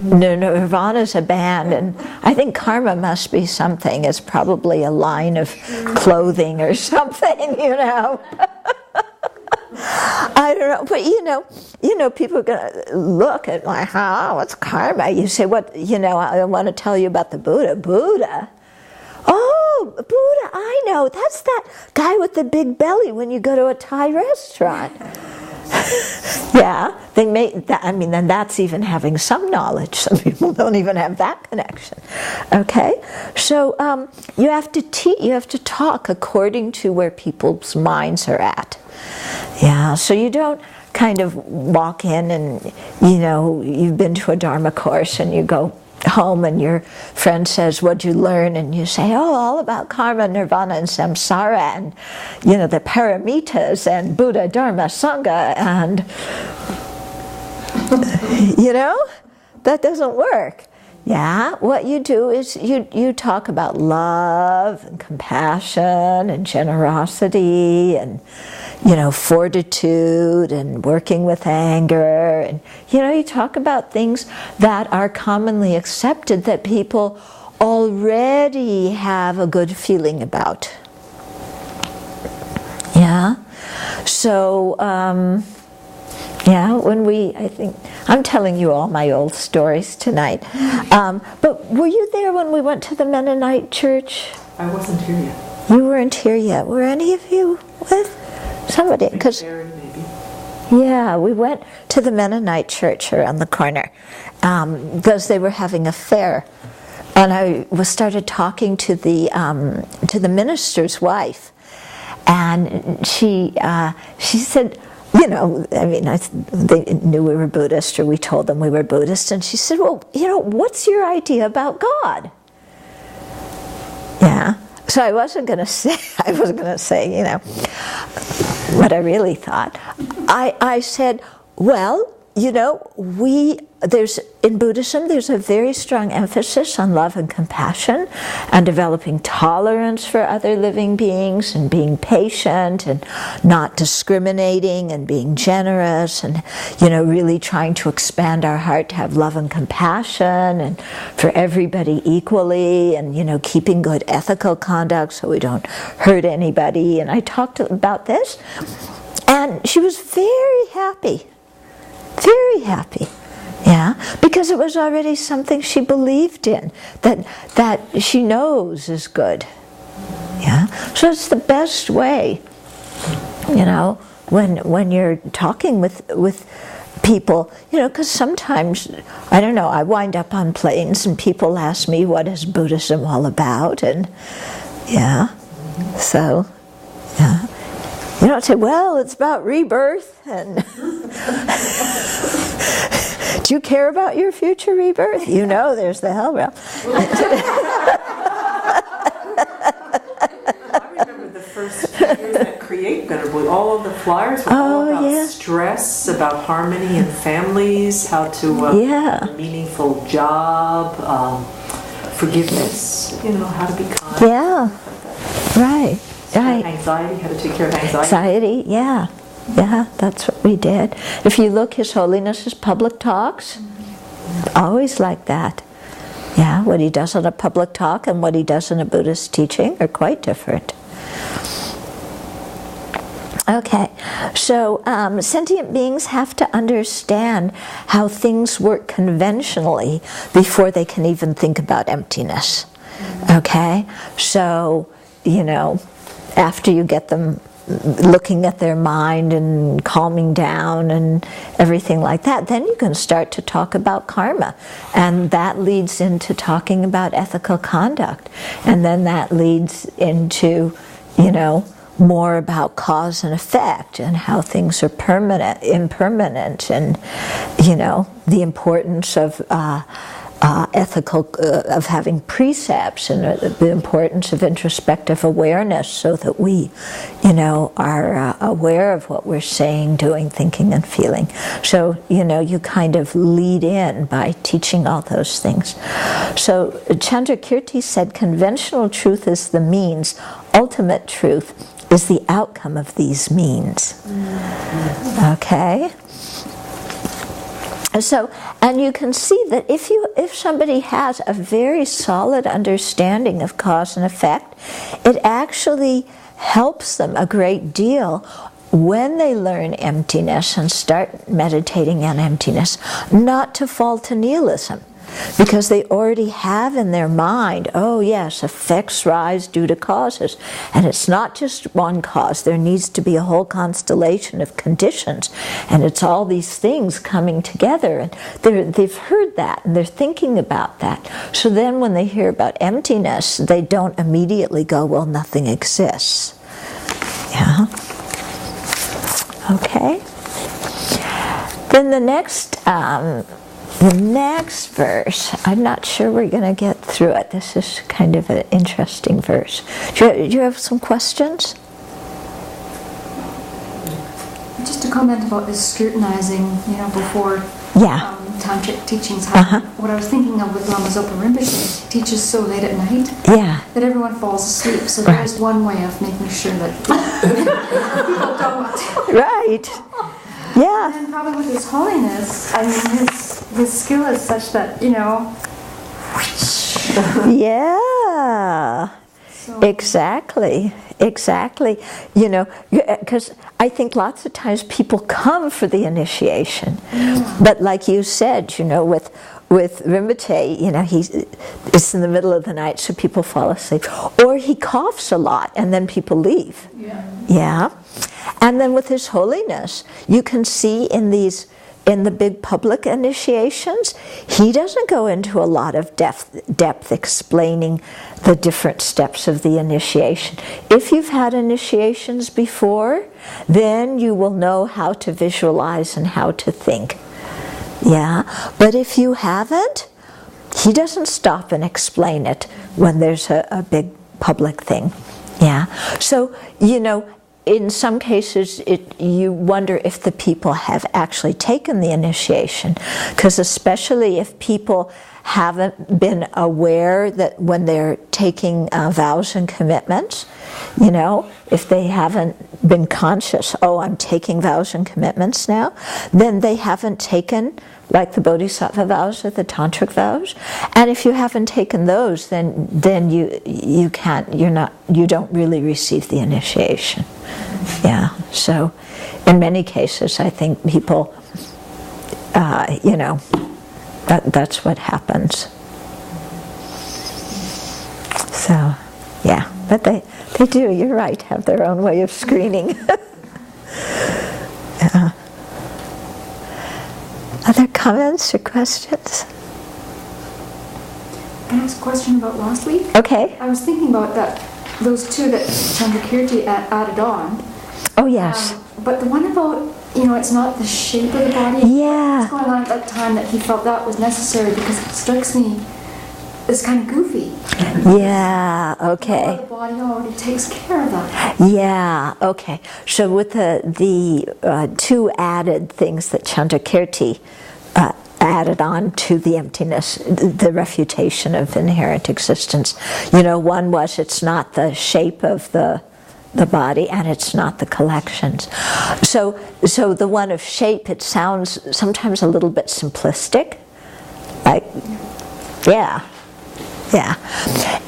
Nirvana's a band, and I think karma must be something. It's probably a line of clothing or something, you know. I don't know, but you know, people are going to look at like, what's karma? You say, what, you know, I want to tell you about the Buddha. Buddha? Oh, Buddha, I know. That's that guy with the big belly when you go to a Thai restaurant. Yeah, they make that. I mean, then that's even having some knowledge. Some people don't even have that connection. Okay, so you have to you have to talk according to where people's minds are at. Yeah, so you don't kind of walk in and, you know, you've been to a Dharma course and you go home and your friend says, what'd you learn? And you say, oh, all about karma, nirvana, and samsara, and, you know, the paramitas, and Buddha, Dharma, Sangha, and, you know, that doesn't work. Yeah, what you do is you talk about love and compassion and generosity and, you know, fortitude and working with anger, and, you know, you talk about things that are commonly accepted that people already have a good feeling about. Yeah, so yeah, I think I'm telling you all my old stories tonight. But were you there when we went to the Mennonite church? I wasn't here yet. You weren't here yet. Were any of you with somebody? Because yeah, we went to the Mennonite church around the corner because they were having a fair, and I started talking to the minister's wife, and she said, you know, I mean, they knew we were Buddhist, or we told them we were Buddhist, and she said, well, you know, what's your idea about God? Yeah, so I wasn't going to say, you know, what I really thought. I said, well, you know, in Buddhism, there's a very strong emphasis on love and compassion and developing tolerance for other living beings and being patient and not discriminating and being generous and, you know, really trying to expand our heart to have love and compassion and for everybody equally, and, you know, keeping good ethical conduct so we don't hurt anybody. And I talked about this, and she was very happy. Very happy, yeah, because it was already something she believed in, that she knows is good, yeah. So it's the best way, you know, when you're talking with people, you know, because sometimes, I don't know, I wind up on planes and people ask me, what is Buddhism all about? And yeah, so, yeah. You don't say, well, it's about rebirth, and do you care about your future rebirth? You know there's the hell realm. I remember the first year that create better beliefs. All of the flyers were all about stress, about harmony in families, how to have a meaningful job, forgiveness, how to be kind. Yeah, right. Right. Anxiety, how to take care of anxiety. Anxiety, yeah. Yeah, that's what we did. If you look, His Holiness's public talks, always like that. Yeah, what he does in a public talk and what he does in a Buddhist teaching are quite different. Okay, so sentient beings have to understand how things work conventionally before they can even think about emptiness. Okay, so, after you get them looking at their mind and calming down and everything like that, then you can start to talk about karma. And that leads into talking about ethical conduct. And then that leads into, more about cause and effect and how things are impermanent, and, the importance of ethical, of having precepts, and the importance of introspective awareness, so that we, are aware of what we're saying, doing, thinking, and feeling. So, you kind of lead in by teaching all those things. So, Chandrakirti said, conventional truth is the means, ultimate truth is the outcome of these means. Okay? So, and you can see that if somebody has a very solid understanding of cause and effect, it actually helps them a great deal when they learn emptiness and start meditating on emptiness, not to fall to nihilism. Because they already have in their mind, oh yes, effects rise due to causes. And it's not just one cause. There needs to be a whole constellation of conditions. And it's all these things coming together. And they've heard that, and they're thinking about that. So then when they hear about emptiness, they don't immediately go, well, nothing exists. Yeah. Okay. Then the next verse, I'm not sure we're going to get through it. This is kind of an interesting verse. Do you have some questions? Just a comment about this scrutinizing, before tantric teachings happen. What I was thinking of with Lama Zopa Rinpoche, he teaches so late at night that everyone falls asleep. So there's one way of making sure that people don't. Right. Yeah. And probably with His Holiness, I mean, his skill is such that, Yeah. So. Exactly. Because I think lots of times people come for the initiation. Yeah. But like you said, with Rinpoche, it's in the middle of the night, so people fall asleep. Or he coughs a lot, and then people leave. Yeah. And then with His Holiness, you can see in the big public initiations, he doesn't go into a lot of depth explaining the different steps of the initiation. If you've had initiations before, then you will know how to visualize and how to think. Yeah, but if you haven't, he doesn't stop and explain it when there's a big public thing. Yeah, so, in some cases, you wonder if the people have actually taken the initiation, because especially if people haven't been aware that when they're taking vows and commitments, if they haven't been conscious, oh, I'm taking vows and commitments now, then they haven't taken like the Bodhisattva vows or the Tantric vows. And if you haven't taken those, then you don't really receive the initiation. Yeah. So in many cases, I think people, that's what happens. So, yeah, but they do, you're right, have their own way of screening. Other comments or questions? Can I ask a question about last week? Okay. I was thinking about those two that Chandrakirti added on. Oh, yes. But the one about, it's not the shape of the body. Yeah. What's going on at that time that he felt that was necessary? Because it strikes me is kind of goofy. Yeah, okay. The body already takes care of that. Yeah, okay. So with the two added things that Chandrakirti added on to the emptiness, the refutation of inherent existence. One was it's not the shape of the body, and it's not the collections. So the one of shape, it sounds sometimes a little bit simplistic. Like, yeah.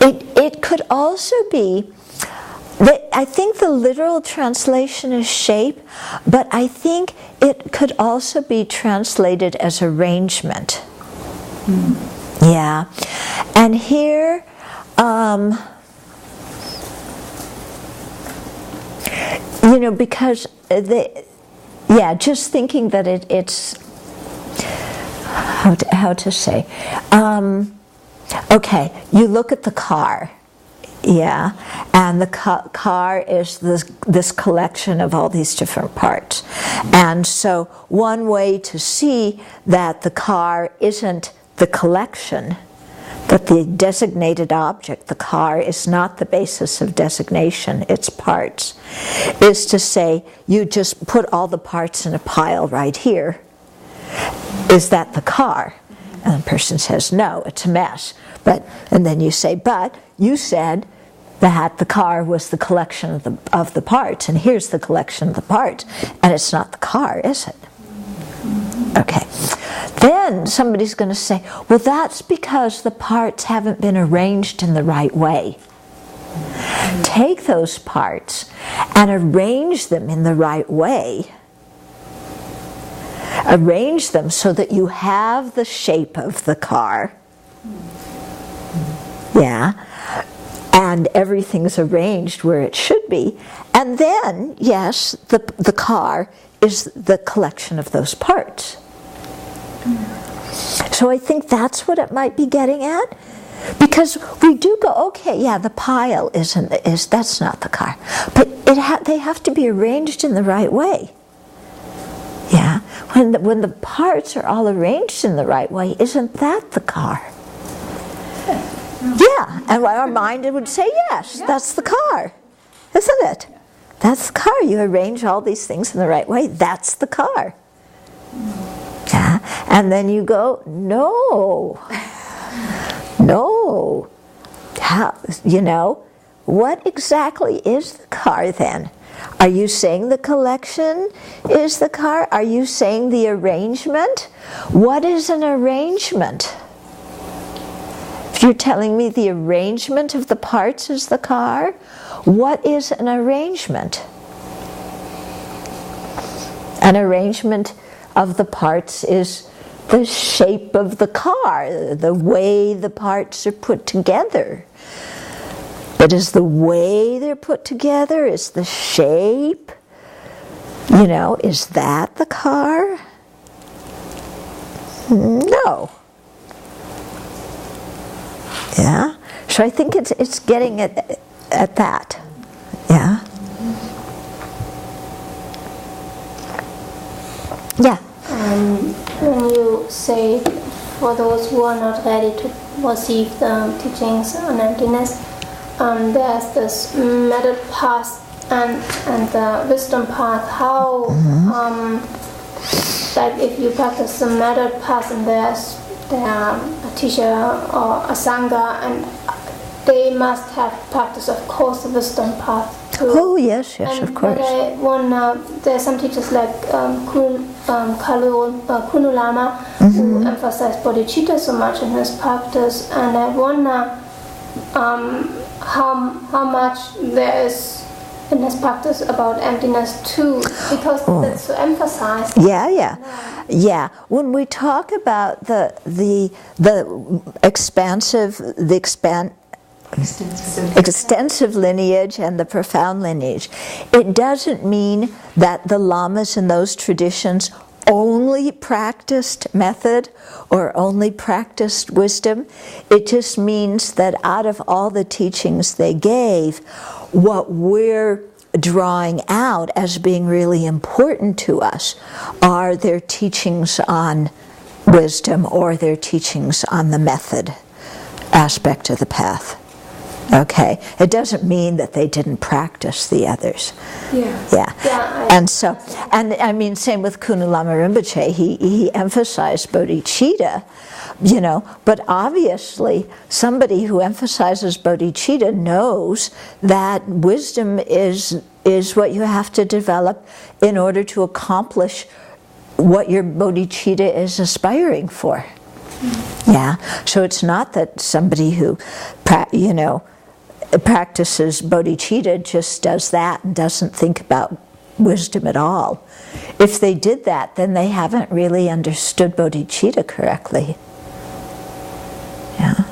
It could also be that I think the literal translation is shape, but I think it could also be translated as arrangement. Yeah. And here, because just thinking that it's how to say. Okay, you look at the car, and the car is this collection of all these different parts. And so one way to see that the car isn't the collection, that the designated object, the car, is not the basis of designation, its parts, is to say you just put all the parts in a pile right here. Is that the car? And the person says, no, it's a mess. And then you say, but you said that the car was the collection of the parts, and here's the collection of the parts, and it's not the car, is it? Okay. Then somebody's going to say, well, that's because the parts haven't been arranged in the right way. Take those parts and arrange them in the right way. Arrange them so that you have the shape of the car. Yeah. And everything's arranged where it should be. And then, yes, the car is the collection of those parts. So I think that's what it might be getting at. Because we do go, okay, yeah, the pile that's not the car. But they have to be arranged in the right way. Yeah, when the parts are all arranged in the right way, isn't that the car? Yeah, and our mind would say, yes, that's the car, isn't it? That's the car. You arrange all these things in the right way, that's the car. Yeah, and then you go, no. How, what exactly is the car then? Are you saying the collection is the car? Are you saying the arrangement? What is an arrangement? If you're telling me the arrangement of the parts is the car, what is an arrangement? An arrangement of the parts is the shape of the car, the way the parts are put together. But is the way they're put together, is the shape, is that the car? No. Yeah? So I think it's getting at that. Yeah? Yeah. When you say for those who are not ready to receive the teachings on emptiness, there's this method path and the wisdom path. How, like if you practice the method path and there's a teacher or a sangha, and they must have practice, of course, the wisdom path too. Oh yes, of course. There's some teachers like Kunu Lama who emphasize bodhicitta so much in his practice, and I wonder how much there is in his practice about emptiness too, because that's so emphasized. Yeah. When we talk about the extensive lineage and the profound lineage, it doesn't mean that the lamas in those traditions only practiced method or only practiced wisdom. It just means that out of all the teachings they gave, what we're drawing out as being really important to us are their teachings on wisdom or their teachings on the method. aspect of the path. Okay, it doesn't mean that they didn't practice the others. Yeah. And so, and I mean, same with Kuna Lama Rinpoche. He emphasized bodhicitta, you know, but obviously somebody who emphasizes bodhicitta knows that wisdom is what you have to develop in order to accomplish what your bodhicitta is aspiring for. Yeah, so it's not that somebody who, you know, practices bodhicitta just does that and doesn't think about wisdom at all. If they did that, then they haven't really understood bodhicitta correctly. Yeah.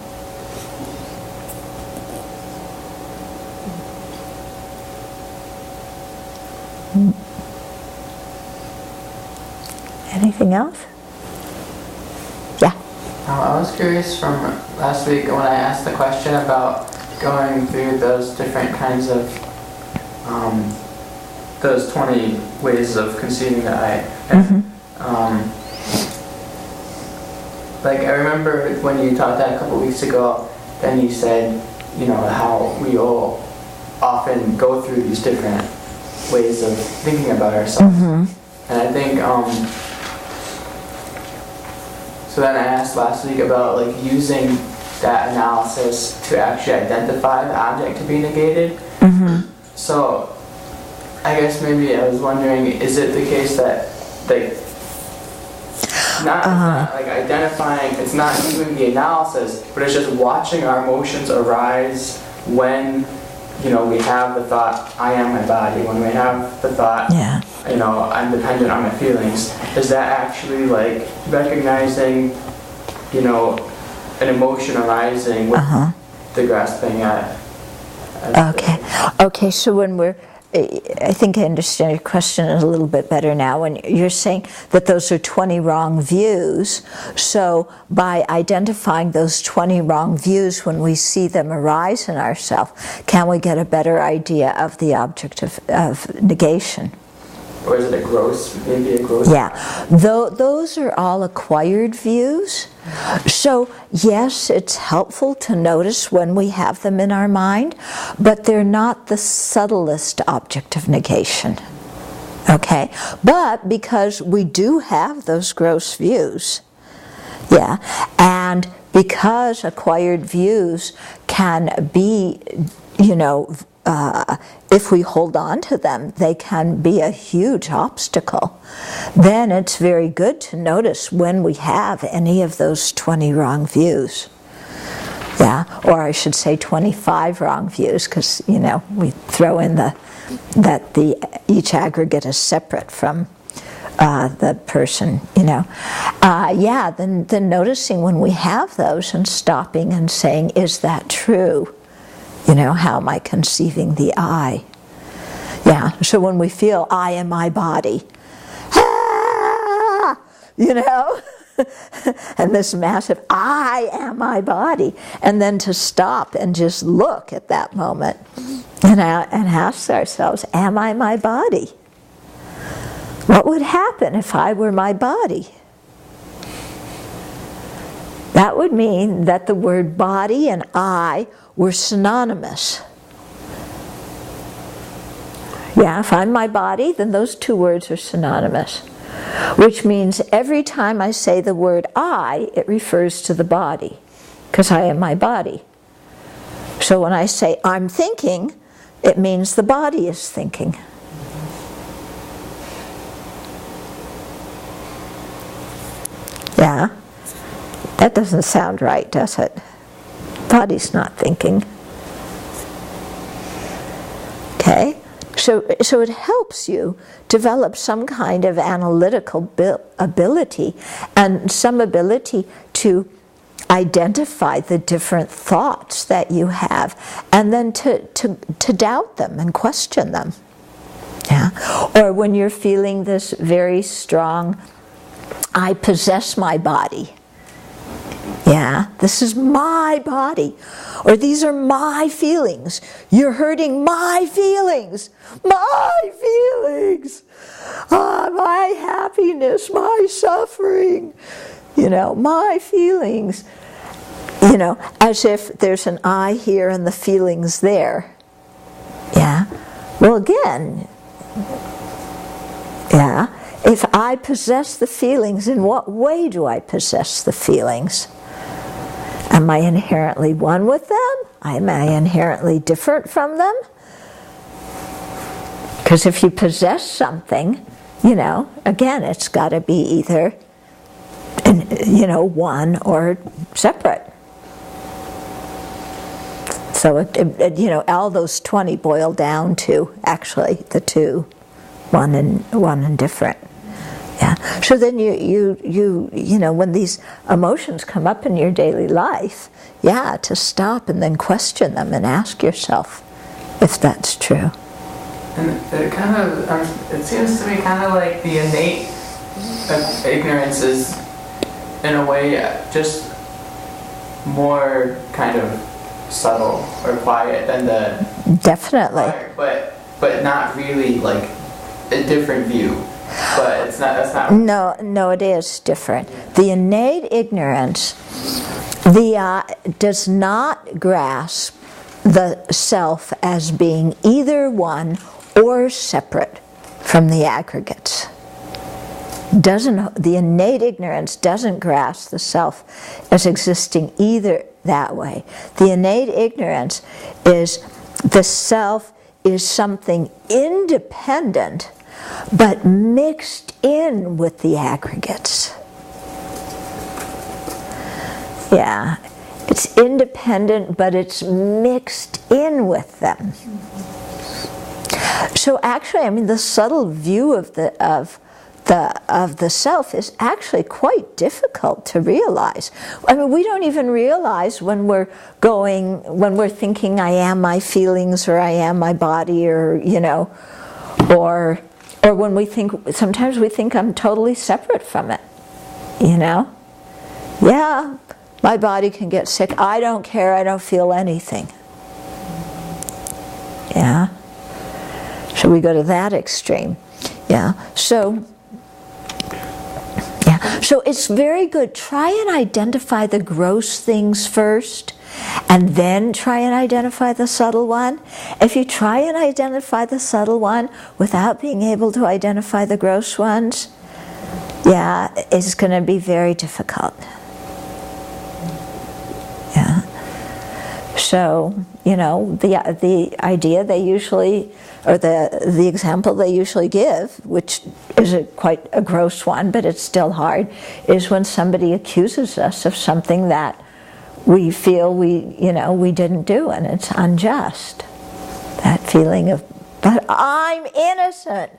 Anything else? Yeah. I was curious from last week when I asked the question about going through those different kinds of, those 20 ways of conceiving the I. Like I remember when you taught that a couple weeks ago, then you said, you know, how we all often go through these different ways of thinking about ourselves. And I think, so then I asked last week about like using that analysis to actually identify the object to be negated. So I guess maybe I was wondering, is it the case that like not like identifying, it's not doing the analysis, but it's just watching our emotions arise when, you know, we have the thought, I am my body, when we have the thought, you know, I'm dependent on my feelings. Is that actually like recognizing, you know, an emotion arising with the grasping at? Okay, so when we're, I think I understand your question a little bit better now. When you're saying that those are 20 wrong views, so by identifying those 20 wrong views when we see them arise in ourselves, can we get a better idea of the object of negation? Or is it a gross, maybe a gross? Yeah, those are all acquired views. So yes, it's helpful to notice when we have them in our mind, but they're not the subtlest object of negation. Okay, but because we do have those gross views, yeah, and because acquired views can be, you know, if we hold on to them, they can be a huge obstacle. Then it's very good to notice when we have any of those 20 wrong views. Yeah, or I should say 25 wrong views, because, you know, we throw in that each aggregate is separate from the person, you know. Yeah, then noticing when we have those and stopping and saying, is that true? You know, how am I conceiving the I? Yeah, so when we feel I am my body, you know, and this massive I am my body, and then to stop and just look at that moment and ask ourselves, am I my body? What would happen if I were my body? That would mean that the word body and I were synonymous. Yeah, if I'm my body, then those two words are synonymous. Which means every time I say the word I, it refers to the body, because I am my body. So when I say I'm thinking, it means the body is thinking. Yeah? That doesn't sound right, does it? Body's not thinking. Okay? So it helps you develop some kind of analytical ability and some ability to identify the different thoughts that you have and then to doubt them and question them. Yeah? Or when you're feeling this very strong, I possess my body. Yeah, this is my body. Or these are my feelings. You're hurting my feelings. My feelings. My happiness, my suffering. You know, my feelings. You know, as if there's an I here and the feelings there. Yeah. Well, again, yeah, if I possess the feelings, in what way do I possess the feelings? Am I inherently one with them? Am I inherently different from them? Because if you possess something, you know, again, it's got to be either, you know, one or separate. So, you know, all those 20 boil down to actually the two, one and different. Yeah. So then you know, when these emotions come up in your daily life, yeah, to stop and then question them and ask yourself if that's true. And it kind of, it seems to me kind of like the innate ignorance is, in a way, just more kind of subtle or quiet than the definitely fire, but not really like a different view. But it's not. That's not. No, it is different. The innate ignorance, does not grasp the self as being either one or separate from the aggregates. The innate ignorance doesn't grasp the self as existing either that way. The innate ignorance is the self is something independent but mixed in with the aggregates. Yeah, it's independent but it's mixed in with them. So actually, I mean, the subtle view of the self is actually quite difficult to realize. I mean, we don't even realize when we're thinking I am my feelings or I am my body, or you know, or when we think, sometimes we think I'm totally separate from it, you know? Yeah, my body can get sick. I don't care, I don't feel anything. Yeah. So we go to that extreme. Yeah. So it's very good. Try and identify the gross things first, and then try and identify the subtle one. If you try and identify the subtle one without being able to identify the gross ones, yeah, it's going to be very difficult. Yeah. So, you know, the idea they usually, or the example they usually give, which is quite a gross one, but it's still hard, is when somebody accuses us of something that we feel we didn't do, and it's unjust. That feeling of, but I'm innocent.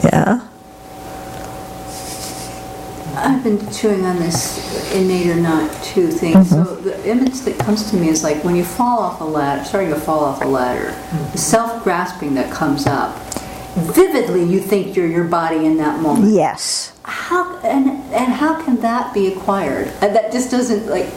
Yeah. I've been chewing on this innate or not to thing. Mm-hmm. So the image that comes to me is like when you fall off a ladder, starting to fall off a ladder, the self-grasping that comes up. Vividly, you think you're your body in that moment. Yes. How can that be acquired? That just doesn't like.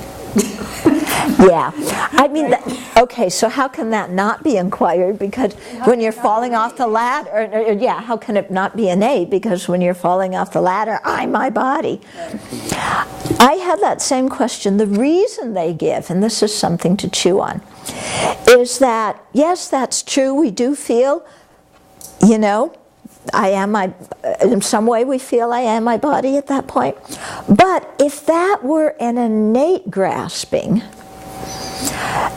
Yeah, I mean, okay. So how can that not be acquired? Because when you're falling off the ladder, yeah, how can it not be innate? Because when you're falling off the ladder, I'm my body. I had that same question. The reason they give, and this is something to chew on, is that yes, that's true. We do feel, you know, in some way we feel I am my body at that point. But if that were an innate grasping,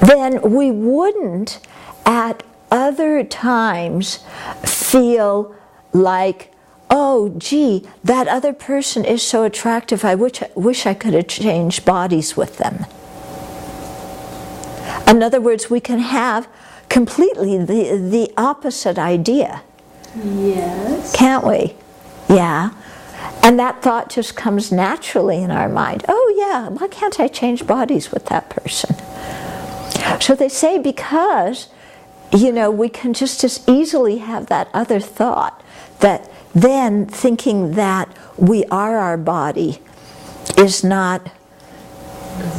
then we wouldn't at other times feel like, oh gee, that other person is so attractive, I wish I could have changed bodies with them. In other words, we can have completely the opposite idea. Yes. Can't we? Yeah. And that thought just comes naturally in our mind. Oh yeah, why can't I change bodies with that person? So they say because, you know, we can just as easily have that other thought, that then thinking that we are our body is not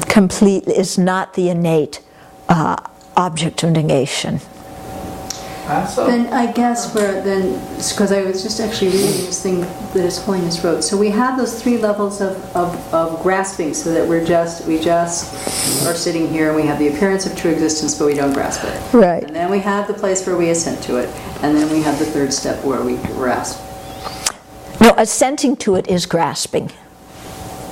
complete, is not the innate object of negation. Then I guess because I was just actually reading this thing that His Holiness wrote. So we have those 3 levels of grasping, so that we just are sitting here and we have the appearance of true existence, but we don't grasp it. Right. And then we have the place where we assent to it, and then we have the 3rd step where we grasp. No, assenting to it is grasping.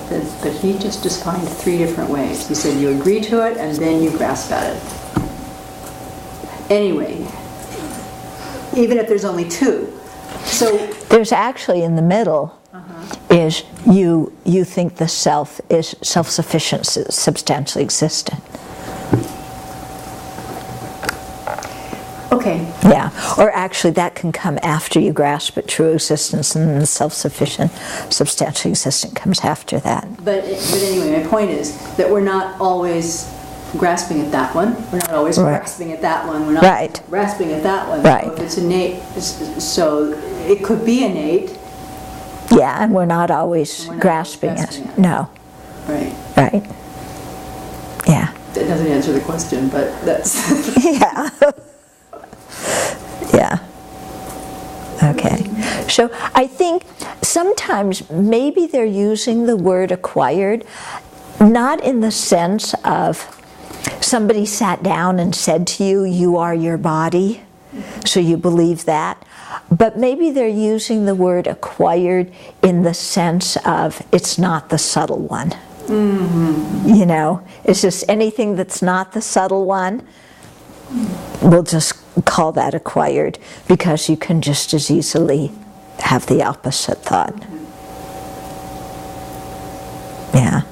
But he just defined 3 different ways. He said you agree to it and then you grasp at it. Anyway, even if there's only 2. So there's actually in the middle is you think the self is self-sufficient, substantially existent. Okay. Yeah, or actually that can come after you grasp at true existence, and then the self-sufficient, substantially existent comes after that. But anyway, my point is that we're not always grasping at that one. We're not always grasping at that one. We're not grasping at that one. Right. So if it's innate, so it could be innate. Yeah, and we're not always grasping it. No. Right. Right. Yeah. That doesn't answer the question, but that's... Yeah. Yeah. Okay. So I think sometimes maybe they're using the word acquired, not in the sense of somebody sat down and said to you, you are your body, so you believe that. But maybe they're using the word acquired in the sense of it's not the subtle one. Mm-hmm. You know, it's just anything that's not the subtle one, we'll just call that acquired, because you can just as easily have the opposite thought. Yeah.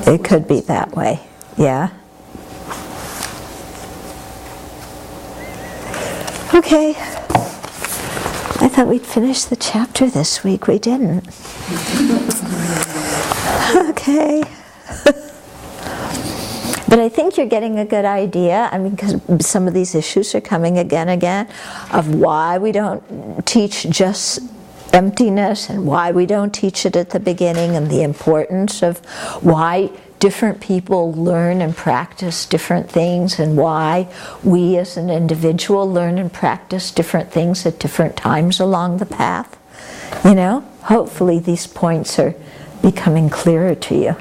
It could be that way. Yeah. Okay. I thought we'd finish the chapter this week. We didn't. Okay. But I think you're getting a good idea, I mean, because some of these issues are coming again, of why we don't teach just emptiness and why we don't teach it at the beginning, and the importance of why different people learn and practice different things, and why we as an individual learn and practice different things at different times along the path. You know, hopefully these points are becoming clearer to you.